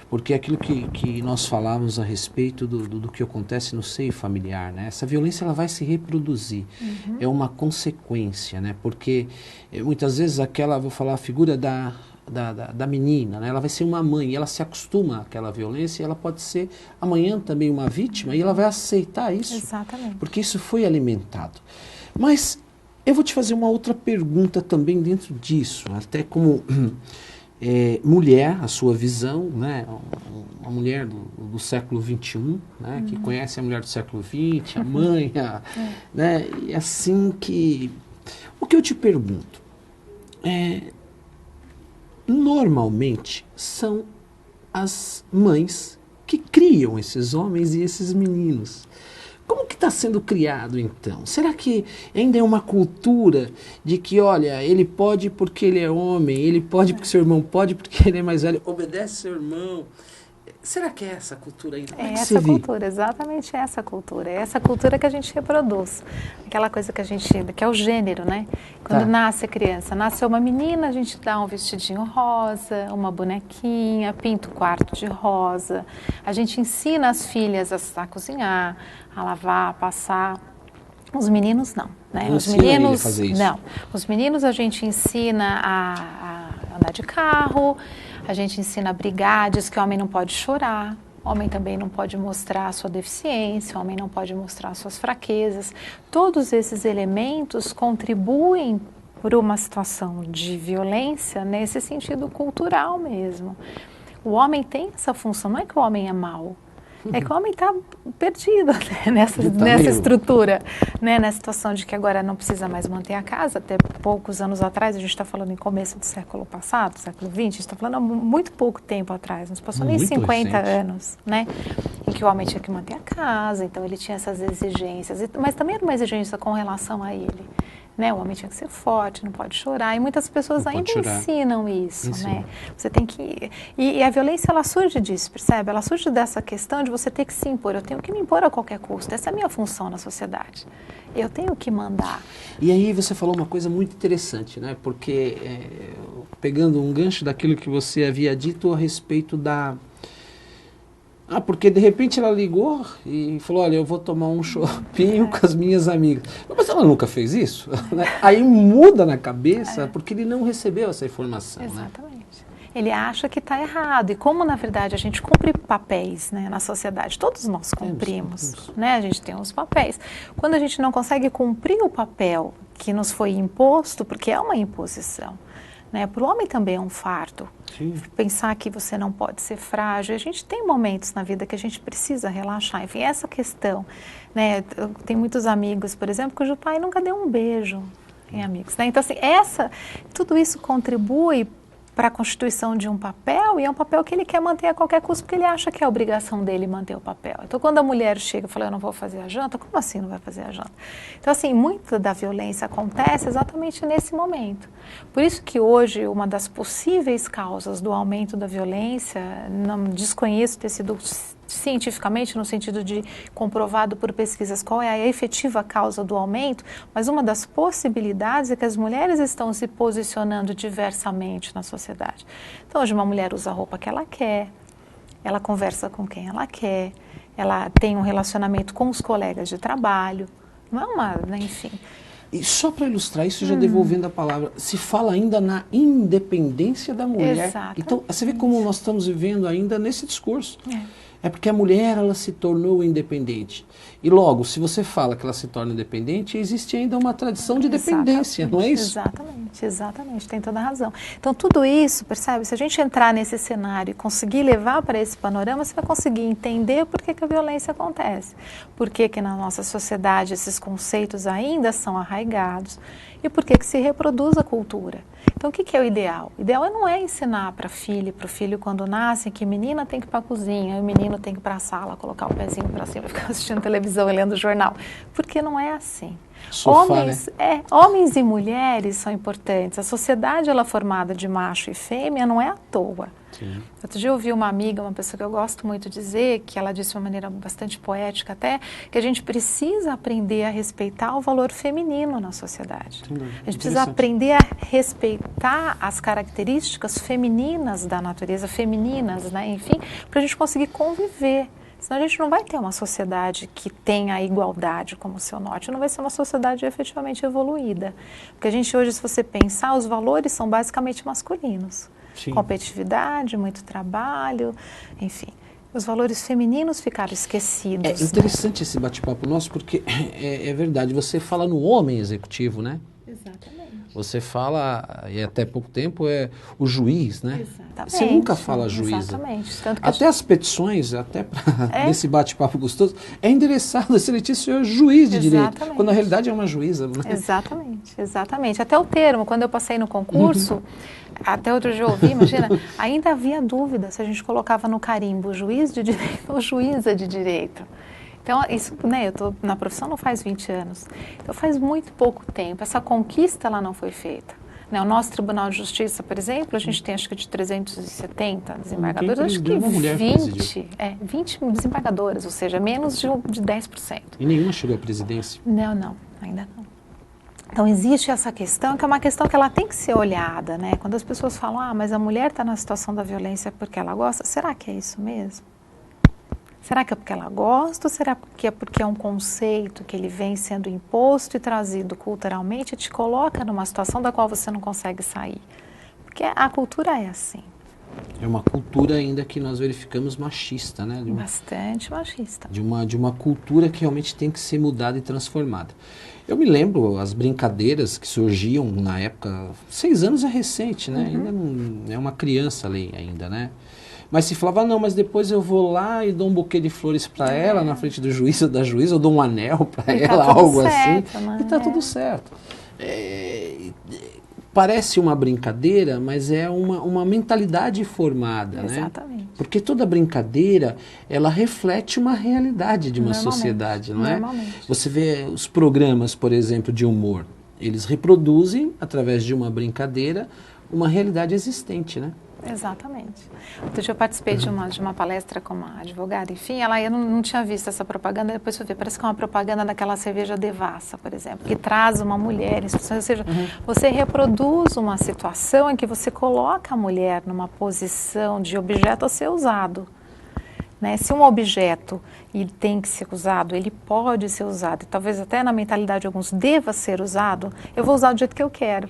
Porque é aquilo que nós falávamos a respeito do que acontece no seio familiar, né? Essa violência ela vai se reproduzir, é uma consequência, né? Porque muitas vezes vou falar a figura da menina, né? Ela vai ser uma mãe, ela se acostuma àquela violência e ela pode ser amanhã também uma vítima e ela vai aceitar isso. Exatamente. Porque isso foi alimentado. Mas eu vou te fazer uma outra pergunta também dentro disso, até como mulher, a sua visão, né? Uma mulher do século XXI, né? Que conhece a mulher do século XX, a mãe, né? E assim que... O que eu te pergunto normalmente são as mães que criam esses homens e esses meninos. Como que está sendo criado, então? Será que ainda é uma cultura de que, olha, ele pode porque ele é homem, ele pode porque seu irmão pode porque ele é mais velho, obedece seu irmão? Será que é essa cultura ainda? É essa cultura, exatamente essa cultura. É essa cultura que a gente reproduz. Aquela coisa que é o gênero, né? Quando nasce a criança, nasceu uma menina, a gente dá um vestidinho rosa, uma bonequinha, pinta o quarto de rosa. A gente ensina as filhas a cozinhar, a lavar, a passar. Os meninos não, né? Os meninos não. Os meninos a gente ensina a andar de carro. A gente ensina a brigar, diz que o homem não pode chorar, o homem também não pode mostrar a sua deficiência, o homem não pode mostrar as suas fraquezas. Todos esses elementos contribuem para uma situação de violência nesse sentido cultural mesmo. O homem tem essa função, não é que o homem é mau. É que o homem está perdido, né, nessa estrutura, né, nessa situação de que agora não precisa mais manter a casa. Até poucos anos atrás, a gente está falando em começo do século passado, século XX, a gente está falando há muito pouco tempo atrás, não se passou nem 50 anos, né, em que o homem tinha que manter a casa, então ele tinha essas exigências, mas também era uma exigência com relação a ele. Né? O homem tinha que ser forte, não pode chorar. E muitas pessoas ainda ensinam isso, né? Você tem que... E a violência, ela surge disso, percebe? Ela surge dessa questão de você ter que se impor. Eu tenho que me impor a qualquer custo. Essa é a minha função na sociedade. Eu tenho que mandar. E aí você falou uma coisa muito interessante, né? Porque, pegando um gancho daquilo que você havia dito a respeito da... porque de repente ela ligou e falou, olha, eu vou tomar um chopinho com as minhas amigas. Mas ela nunca fez isso? Aí muda na cabeça, porque ele não recebeu essa informação. Exatamente. Né? Ele acha que está errado. E como, na verdade, a gente cumpre papéis, né, na sociedade, todos nós cumprimos, né? A gente tem os papéis. Quando a gente não consegue cumprir o papel que nos foi imposto, porque é uma imposição, né? Para o homem também é um fardo. Sim. Pensar que você não pode ser frágil. A gente tem momentos na vida que a gente precisa relaxar. Enfim, essa questão, né? Eu tenho muitos amigos, por exemplo, cujo pai nunca deu um beijo em amigos, né? Então, assim, tudo isso contribui para a constituição de um papel, e é um papel que ele quer manter a qualquer custo, porque ele acha que é a obrigação dele manter o papel. Então, quando a mulher chega e fala, eu não vou fazer a janta, como assim não vai fazer a janta? Então, assim, muita da violência acontece exatamente nesse momento. Por isso que hoje, uma das possíveis causas do aumento da violência, não desconheço ter sido cientificamente, no sentido de comprovado por pesquisas qual é a efetiva causa do aumento, mas uma das possibilidades é que as mulheres estão se posicionando diversamente na sociedade. Então, hoje uma mulher usa a roupa que ela quer, ela conversa com quem ela quer, ela tem um relacionamento com os colegas de trabalho, não é uma, né, enfim. E só para ilustrar isso, já devolvendo a palavra, se fala ainda na independência da mulher. Exatamente. Então, você vê como nós estamos vivendo ainda nesse discurso. É porque a mulher, ela se tornou independente. E logo, se você fala que ela se torna independente, existe ainda uma tradição de dependência, não é isso? Exatamente, tem toda a razão. Então, tudo isso, percebe? Se a gente entrar nesse cenário e conseguir levar para esse panorama, você vai conseguir entender por que a violência acontece. Por que na nossa sociedade esses conceitos ainda são arraigados e por que se reproduz a cultura. Então, o que é o ideal? O ideal não é ensinar para o filho quando nasce que menina tem que ir para a cozinha, e o menino tem que ir para a sala, colocar o pezinho para cima e ficar assistindo televisão e lendo jornal. Porque não é assim. Sofá, Homens e mulheres são importantes. A sociedade, ela é formada de macho e fêmea, não é à toa. Sim. Outro dia eu ouvi uma amiga, uma pessoa que eu gosto muito de dizer, que ela disse de uma maneira bastante poética até, que a gente precisa aprender a respeitar o valor feminino na sociedade. A gente precisa aprender a respeitar as características femininas da natureza, femininas, né? Enfim, para a gente conseguir conviver. Senão a gente não vai ter uma sociedade que tenha a igualdade como seu norte, não vai ser uma sociedade efetivamente evoluída. Porque a gente hoje, se você pensar, os valores são basicamente masculinos. Sim. Competitividade, muito trabalho, enfim. Os valores femininos ficaram esquecidos. É interessante esse bate-papo nosso, porque é verdade, você fala no homem executivo, né? Exatamente. Você fala, e até pouco tempo, é o juiz, né? Exatamente. Você nunca fala juíza. Exatamente. Tanto que até as petições, até nesse bate-papo gostoso, é endereçado, excelentíssimo senhor juiz de direito, quando na realidade é uma juíza. Né? Exatamente. Até o termo, quando eu passei no concurso, até outro dia eu ouvi, imagina, ainda havia dúvida se a gente colocava no carimbo juiz de direito ou juíza de direito. Então, isso, né, eu estou na profissão não faz 20 anos, então faz muito pouco tempo, essa conquista ela não foi feita. Né, o nosso Tribunal de Justiça, por exemplo, a gente tem acho que de 370 desembargadores, acho que 20 desembargadoras, ou seja, menos de 10%. E nenhuma chegou à presidência? Não, ainda não. Então, existe essa questão, que é uma questão que ela tem que ser olhada, né? Quando as pessoas falam, mas a mulher está na situação da violência porque ela gosta, será que é isso mesmo? Será que é porque ela gosta ou será que é porque é um conceito que ele vem sendo imposto e trazido culturalmente e te coloca numa situação da qual você não consegue sair? Porque a cultura é assim. É uma cultura ainda que nós verificamos machista, né? Bastante machista. De uma cultura que realmente tem que ser mudada e transformada. Eu me lembro as brincadeiras que surgiam na época, 6 anos é recente, né? Ainda não é uma criança ali ainda, né? Mas se falava, não, mas depois eu vou lá e dou um buquê de flores para ela na frente do juiz ou da juíza, ou dou um anel para ela, algo certo, assim, e tá tudo certo. Parece uma brincadeira, mas é uma mentalidade formada, né? Exatamente. Porque toda brincadeira, ela reflete uma realidade de uma sociedade, não é? Você vê os programas, por exemplo, de humor, eles reproduzem, através de uma brincadeira, uma realidade existente, né? Exatamente. Outro dia eu participei de uma palestra com uma advogada, enfim, eu não tinha visto essa propaganda, depois eu vi, parece que é uma propaganda daquela cerveja Devassa, por exemplo, que traz uma mulher, ou seja, você reproduz uma situação em que você coloca a mulher numa posição de objeto a ser usado. Né? Se um objeto ele tem que ser usado, ele pode ser usado, e talvez até na mentalidade de alguns deva ser usado, eu vou usar do jeito que eu quero.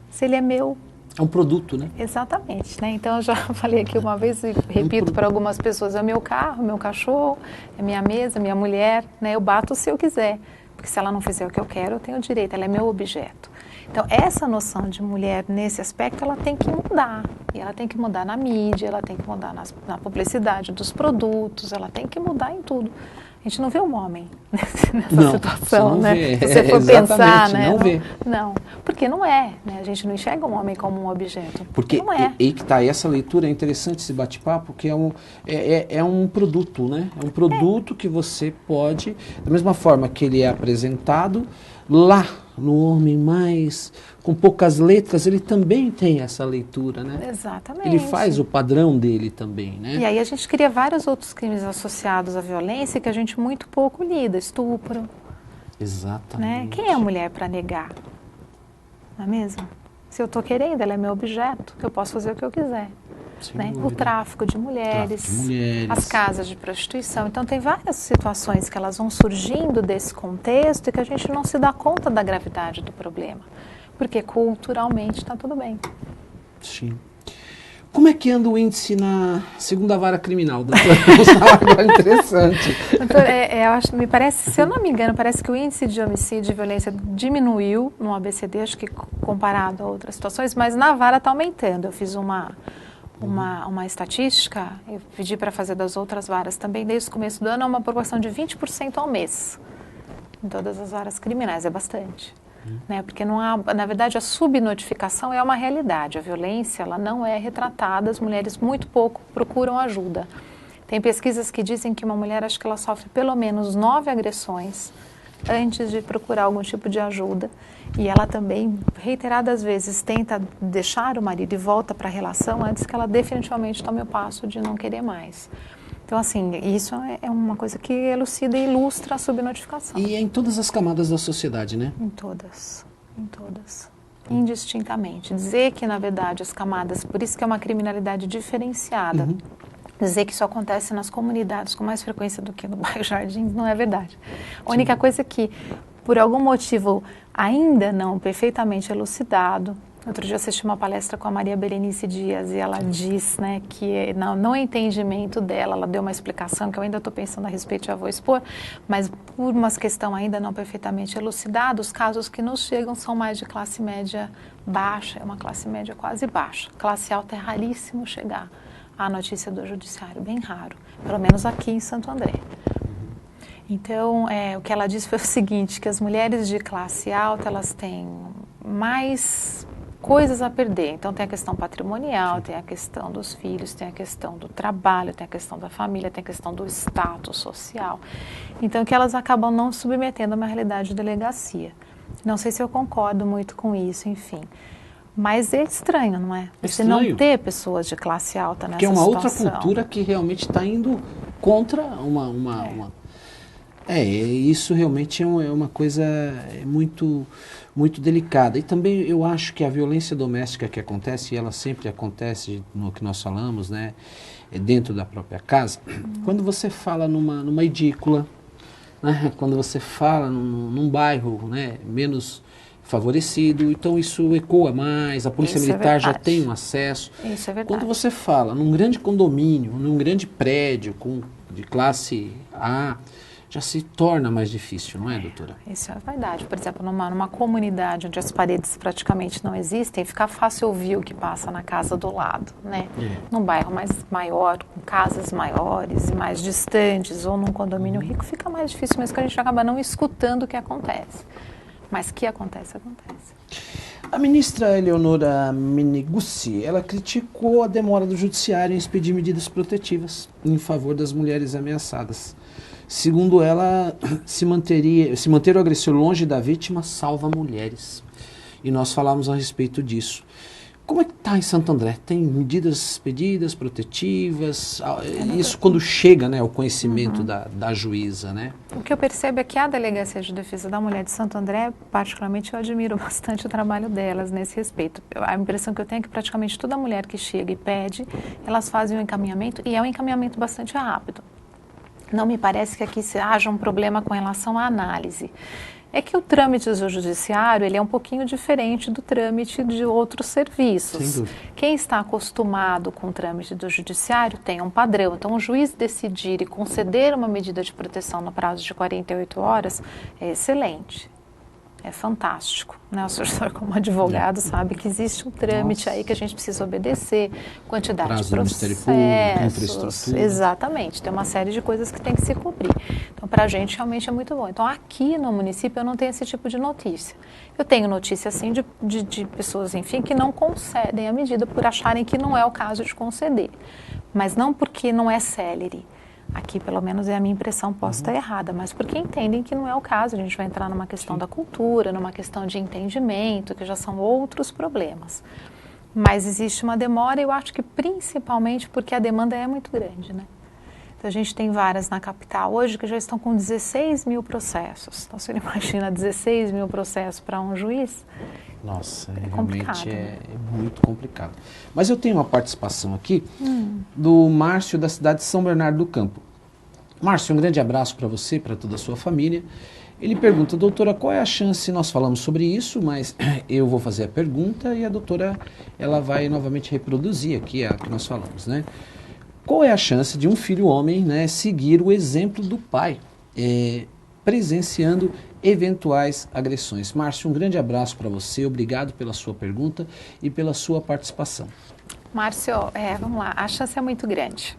Se ele é meu, é um produto, né? Exatamente, né? Então eu já falei aqui uma vez e repito para algumas pessoas, é o meu carro, meu cachorro, é minha mesa, minha mulher, né? Eu bato se eu quiser, porque se ela não fizer o que eu quero, eu tenho direito, ela é meu objeto. Então essa noção de mulher nesse aspecto, ela tem que mudar. E ela tem que mudar na mídia, ela tem que mudar na publicidade dos produtos, ela tem que mudar em tudo. A gente não vê um homem nessa situação, né? Vê. Se você for pensar, né? Não vê. Não, porque não é, né? A gente não enxerga um homem como um objeto. Porque não é. E que tá, essa leitura é interessante, esse bate-papo, que é um produto, né? É um produto que você pode, da mesma forma que ele é apresentado, lá no homem mais, com poucas letras, ele também tem essa leitura, né? Exatamente. Ele faz o padrão dele também, né? E aí a gente cria vários outros crimes associados à violência que a gente muito pouco lida, estupro. Exatamente. Né? Quem é a mulher para negar? Não é mesmo? Se eu estou querendo, ela é meu objeto, que eu posso fazer o que eu quiser. né? O tráfico de mulheres, as casas de prostituição. Então, tem várias situações que elas vão surgindo desse contexto e que a gente não se dá conta da gravidade do problema, porque culturalmente está tudo bem. Sim. Como é que anda o índice na segunda vara criminal, doutora? Vamos falar agora interessante. Doutor, eu acho, me parece, se eu não me engano, parece que o índice de homicídio e violência diminuiu no ABCD, acho que comparado a outras situações, mas na vara está aumentando. Eu fiz uma estatística, eu pedi para fazer das outras varas também, desde o começo do ano, é uma proporção de 20% ao mês, em todas as varas criminais, é bastante. Né? Porque não há, na verdade, a subnotificação é uma realidade, a violência ela não é retratada, as mulheres muito pouco procuram ajuda. Tem pesquisas que dizem que uma mulher, acho que ela sofre pelo menos 9 agressões antes de procurar algum tipo de ajuda, e ela também, reiteradas vezes, tenta deixar o marido e volta para a relação antes que ela definitivamente tome o passo de não querer mais. Então, assim, isso é uma coisa que elucida e ilustra a subnotificação. E é em todas as camadas da sociedade, né? Em todas, indistintamente. Dizer que, na verdade, as camadas, por isso que é uma criminalidade diferenciada, dizer que isso acontece nas comunidades com mais frequência do que no bairro Jardins, não é verdade. A única coisa é que, por algum motivo ainda não perfeitamente elucidado, outro dia eu assisti uma palestra com a Maria Berenice Dias e ela diz, né, que no entendimento dela, ela deu uma explicação que eu ainda estou pensando a respeito e já vou expor, mas por uma questão ainda não perfeitamente elucidada, os casos que nos chegam são mais de classe média baixa, é uma classe média quase baixa. Classe alta é raríssimo chegar à notícia do judiciário, bem raro, pelo menos aqui em Santo André. Então, o que ela disse foi o seguinte, que as mulheres de classe alta, elas têm mais coisas a perder. Então, tem a questão patrimonial, tem a questão dos filhos, tem a questão do trabalho, tem a questão da família, tem a questão do status social. Então, que elas acabam não submetendo a uma realidade de delegacia. Não sei se eu concordo muito com isso, enfim. Mas é estranho, não é? Você não ter pessoas de classe alta nessa situação. Que é uma outra cultura que realmente está indo contra isso realmente é uma coisa muito, muito delicada. E também eu acho que a violência doméstica que acontece, e ela sempre acontece no que nós falamos, né, dentro da própria casa, quando você fala numa edícula, né, quando você fala num bairro, né, menos favorecido, então isso ecoa mais, a polícia militar já tem um acesso. Isso é verdade. Quando você fala num grande condomínio, num grande prédio de classe A, já se torna mais difícil, não é, doutora? Isso é verdade. Por exemplo, numa comunidade onde as paredes praticamente não existem, fica fácil ouvir o que passa na casa do lado, né? Num bairro mais maior, com casas maiores e mais distantes, ou num condomínio rico, fica mais difícil, mesmo que a gente acaba não escutando o que acontece. Mas que acontece, acontece. A ministra Eleonora Meneguzzi, ela criticou a demora do judiciário em expedir medidas protetivas em favor das mulheres ameaçadas. Segundo ela, se manter o agressor longe da vítima salva mulheres. E nós falamos a respeito disso. Como é que está em Santo André? Tem medidas expedidas, protetivas? Isso quando chega, né, ao conhecimento da juíza, né? O que eu percebo é que a Delegacia de Defesa da Mulher de Santo André, particularmente, eu admiro bastante o trabalho delas nesse respeito. A impressão que eu tenho é que praticamente toda mulher que chega e pede, elas fazem um encaminhamento, e é um encaminhamento bastante rápido. Não me parece que aqui haja um problema com relação à análise. É que o trâmite do judiciário ele é um pouquinho diferente do trâmite de outros serviços. Quem está acostumado com o trâmite do judiciário tem um padrão. Então, o juiz decidir e conceder uma medida de proteção no prazo de 48 horas é excelente. É fantástico, né? O senhor, como advogado, sabe que existe um trâmite aí que a gente precisa obedecer, quantidade de processos, exatamente, tem uma série de coisas que tem que se cobrir. Então, para a gente, realmente é muito bom. Então, aqui no município, eu não tenho esse tipo de notícia. Eu tenho notícia, assim, de pessoas, enfim, que não concedem a medida por acharem que não é o caso de conceder, mas não porque não é célere. Aqui, pelo menos, é a minha impressão, posso estar errada, mas porque entendem que não é o caso. A gente vai entrar numa questão da cultura, numa questão de entendimento, que já são outros problemas. Mas existe uma demora, eu acho que principalmente porque a demanda é muito grande, né? Então, a gente tem varas na capital hoje que já estão com 16 mil processos. Então, você imagina 16 mil processos para um juiz, Nossa, realmente é muito complicado. Mas eu tenho uma participação aqui do Márcio, da cidade de São Bernardo do Campo. Márcio, um grande abraço para você, para toda a sua família. Ele pergunta, doutora, qual é a chance, nós falamos sobre isso, mas eu vou fazer a pergunta e a doutora ela vai novamente reproduzir aqui a que nós falamos, né? Qual é a chance de um filho homem, né, seguir o exemplo do pai, presenciando eventuais agressões? Márcio, um grande abraço para você, obrigado pela sua pergunta e pela sua participação. Márcio, vamos lá, a chance é muito grande.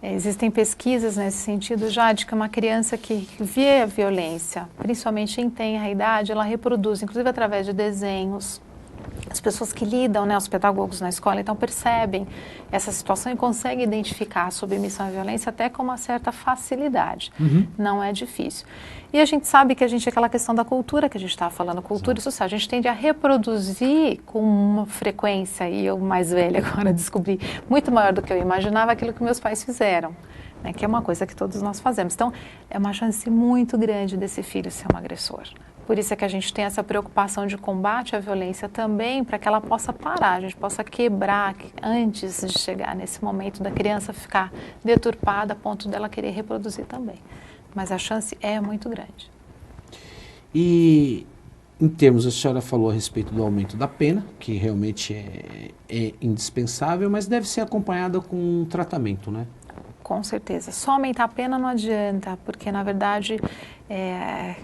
Existem pesquisas nesse sentido já de que uma criança que vê a violência, principalmente em tenra idade, ela reproduz, inclusive através de desenhos. As pessoas que lidam, né, os pedagogos na escola, então percebem essa situação e conseguem identificar a submissão à violência até com uma certa facilidade. Não é difícil. E a gente sabe que aquela questão da cultura que a gente estava falando, cultura social, a gente tende a reproduzir com uma frequência, e eu mais velha agora descobri, muito maior do que eu imaginava, aquilo que meus pais fizeram, né, que é uma coisa que todos nós fazemos. Então, é uma chance muito grande desse filho ser um agressor. Por isso é que a gente tem essa preocupação de combate à violência também, para que ela possa parar, a gente possa quebrar antes de chegar nesse momento da criança ficar deturpada a ponto dela querer reproduzir também. Mas a chance é muito grande. E em termos, a senhora falou a respeito do aumento da pena, que realmente é indispensável, mas deve ser acompanhada com um tratamento, né? Com certeza. Só aumentar a pena não adianta, porque na verdade,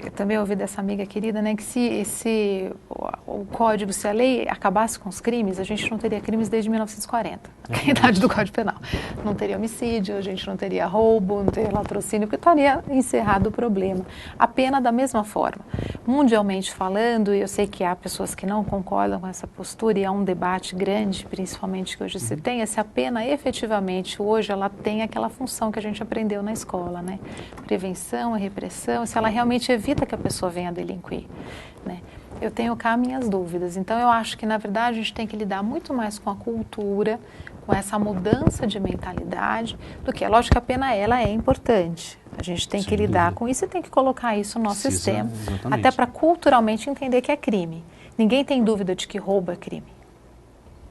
eu também ouvi dessa amiga querida, né, que se o código, se a lei acabasse com os crimes, a gente não teria crimes desde 1940, a idade do Código Penal. Não teria homicídio, a gente não teria roubo, não teria latrocínio, porque estaria encerrado o problema. A pena da mesma forma. Mundialmente falando, e eu sei que há pessoas que não concordam com essa postura, e há um debate grande, principalmente que hoje se tem, é se a pena efetivamente hoje ela tem aquela função que a gente aprendeu na escola, né? Prevenção e repressão, se ela realmente evita que a pessoa venha a delinquir, né? Eu tenho cá minhas dúvidas, então eu acho que na verdade a gente tem que lidar muito mais com a cultura, com essa mudança de mentalidade, do que, lógico que a pena ela é importante, a gente tem que lidar com isso e tem que colocar isso no nosso sistema, até para culturalmente entender que é crime. Ninguém tem dúvida de que roubo é crime.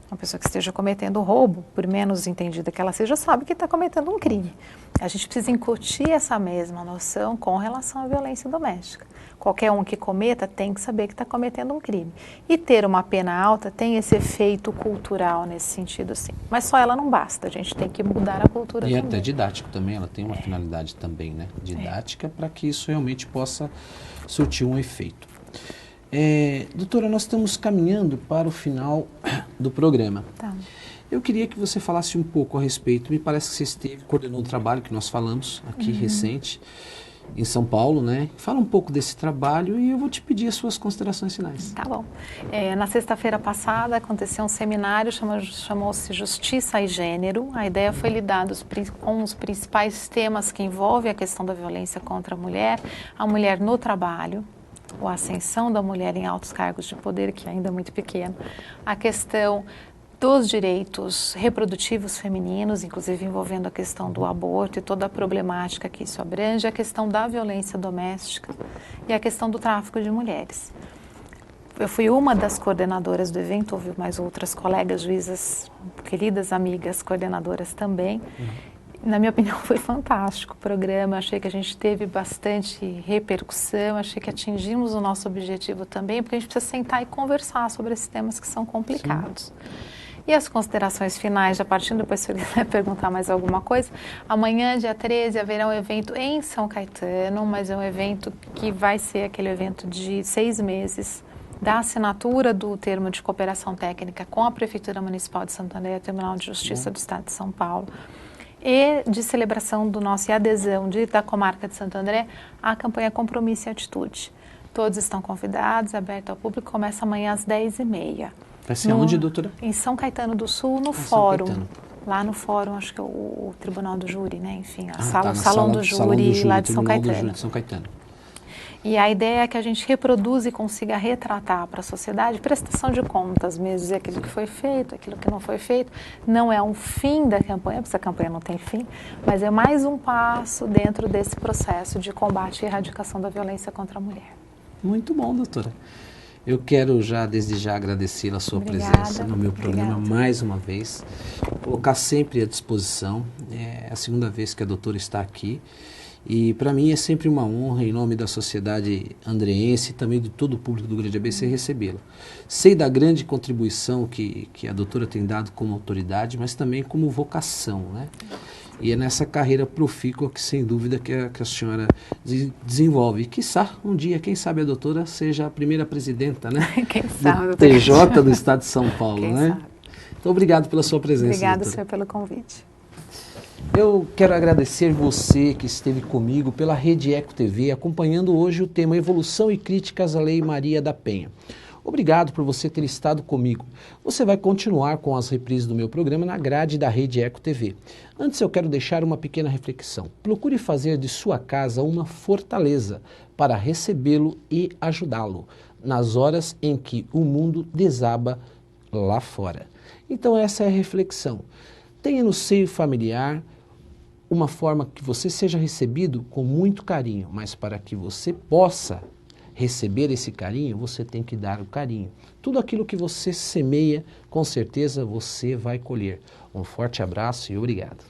Uma pessoa que esteja cometendo roubo, por menos entendida que ela seja, sabe que está cometendo um crime. A gente precisa incutir essa mesma noção com relação à violência doméstica. Qualquer um que cometa tem que saber que está cometendo um crime. E ter uma pena alta tem esse efeito cultural nesse sentido, sim. Mas só ela não basta, a gente tem que mudar a cultura também. E até didático também, ela tem uma finalidade também, né? Didática, para que isso realmente possa surtir um efeito. Doutora, nós estamos caminhando para o final do programa. Tá. Eu queria que você falasse um pouco a respeito, me parece que você coordenou um trabalho que nós falamos aqui recente, em São Paulo, né? Fala um pouco desse trabalho e eu vou te pedir as suas considerações finais. Tá bom. Na sexta-feira passada aconteceu um seminário, chamou-se Justiça e Gênero. A ideia foi lidar com os principais temas que envolvem a questão da violência contra a mulher no trabalho, a ascensão da mulher em altos cargos de poder, que ainda é muito pequeno, a questão dos direitos reprodutivos femininos, inclusive envolvendo a questão do aborto e toda a problemática que isso abrange, a questão da violência doméstica e a questão do tráfico de mulheres. Eu fui uma das coordenadoras do evento, houve mais outras colegas, juízas, queridas amigas, coordenadoras também. Na minha opinião, foi fantástico o programa, achei que a gente teve bastante repercussão, achei que atingimos o nosso objetivo também, porque a gente precisa sentar e conversar sobre esses temas que são complicados. Sim. E as considerações finais, já partindo, depois se você quiser perguntar mais alguma coisa, amanhã, dia 13, haverá um evento em São Caetano, mas é um evento que vai ser aquele evento de 6 meses, da assinatura do termo de cooperação técnica com a Prefeitura Municipal de Santo André, Tribunal de Justiça do Estado de São Paulo, e de celebração do nosso e adesão da comarca de Santo André à campanha Compromisso e Atitude. Todos estão convidados, aberto ao público, começa amanhã às 10h30. Vai ser onde, doutora? Em São Caetano do Sul, no fórum. Lá no fórum, acho que é o Tribunal do Júri, né? Enfim, o Salão do Júri lá de São Caetano. Júri de São Caetano. E a ideia é que a gente reproduza e consiga retratar para a sociedade prestação de contas mesmo, dizer aquilo que foi feito, aquilo que não foi feito. Não é um fim da campanha, porque essa campanha não tem fim, mas é mais um passo dentro desse processo de combate e erradicação da violência contra a mulher. Muito bom, doutora. Eu quero desde já agradecer a sua presença no meu programa mais uma vez. Colocar sempre à disposição. É a segunda vez que a doutora está aqui. E para mim é sempre uma honra, em nome da sociedade andreense e também de todo o público do Grande ABC, recebê-la. Sei da grande contribuição que a doutora tem dado como autoridade, mas também como vocação, né? E é nessa carreira profícua que, sem dúvida, que a senhora desenvolve. E, quiçá, um dia, quem sabe a doutora seja a primeira presidenta, né? Quem sabe, do TJ do Estado de São Paulo, quem né? Sabe. Então, obrigado pela sua presença, Obrigada, doutora. senhor, pelo convite. Eu quero agradecer você que esteve comigo pela Rede Eco TV, acompanhando hoje o tema Evolução e Críticas à Lei Maria da Penha. Obrigado por você ter estado comigo. Você vai continuar com as reprises do meu programa na grade da Rede Eco TV. Antes eu quero deixar uma pequena reflexão. Procure fazer de sua casa uma fortaleza para recebê-lo e ajudá-lo nas horas em que o mundo desaba lá fora. Então essa é a reflexão. Tenha no seio familiar uma forma que você seja recebido com muito carinho, mas para que você possa receber esse carinho, você tem que dar o carinho. Tudo aquilo que você semeia, com certeza você vai colher. Um forte abraço e obrigado.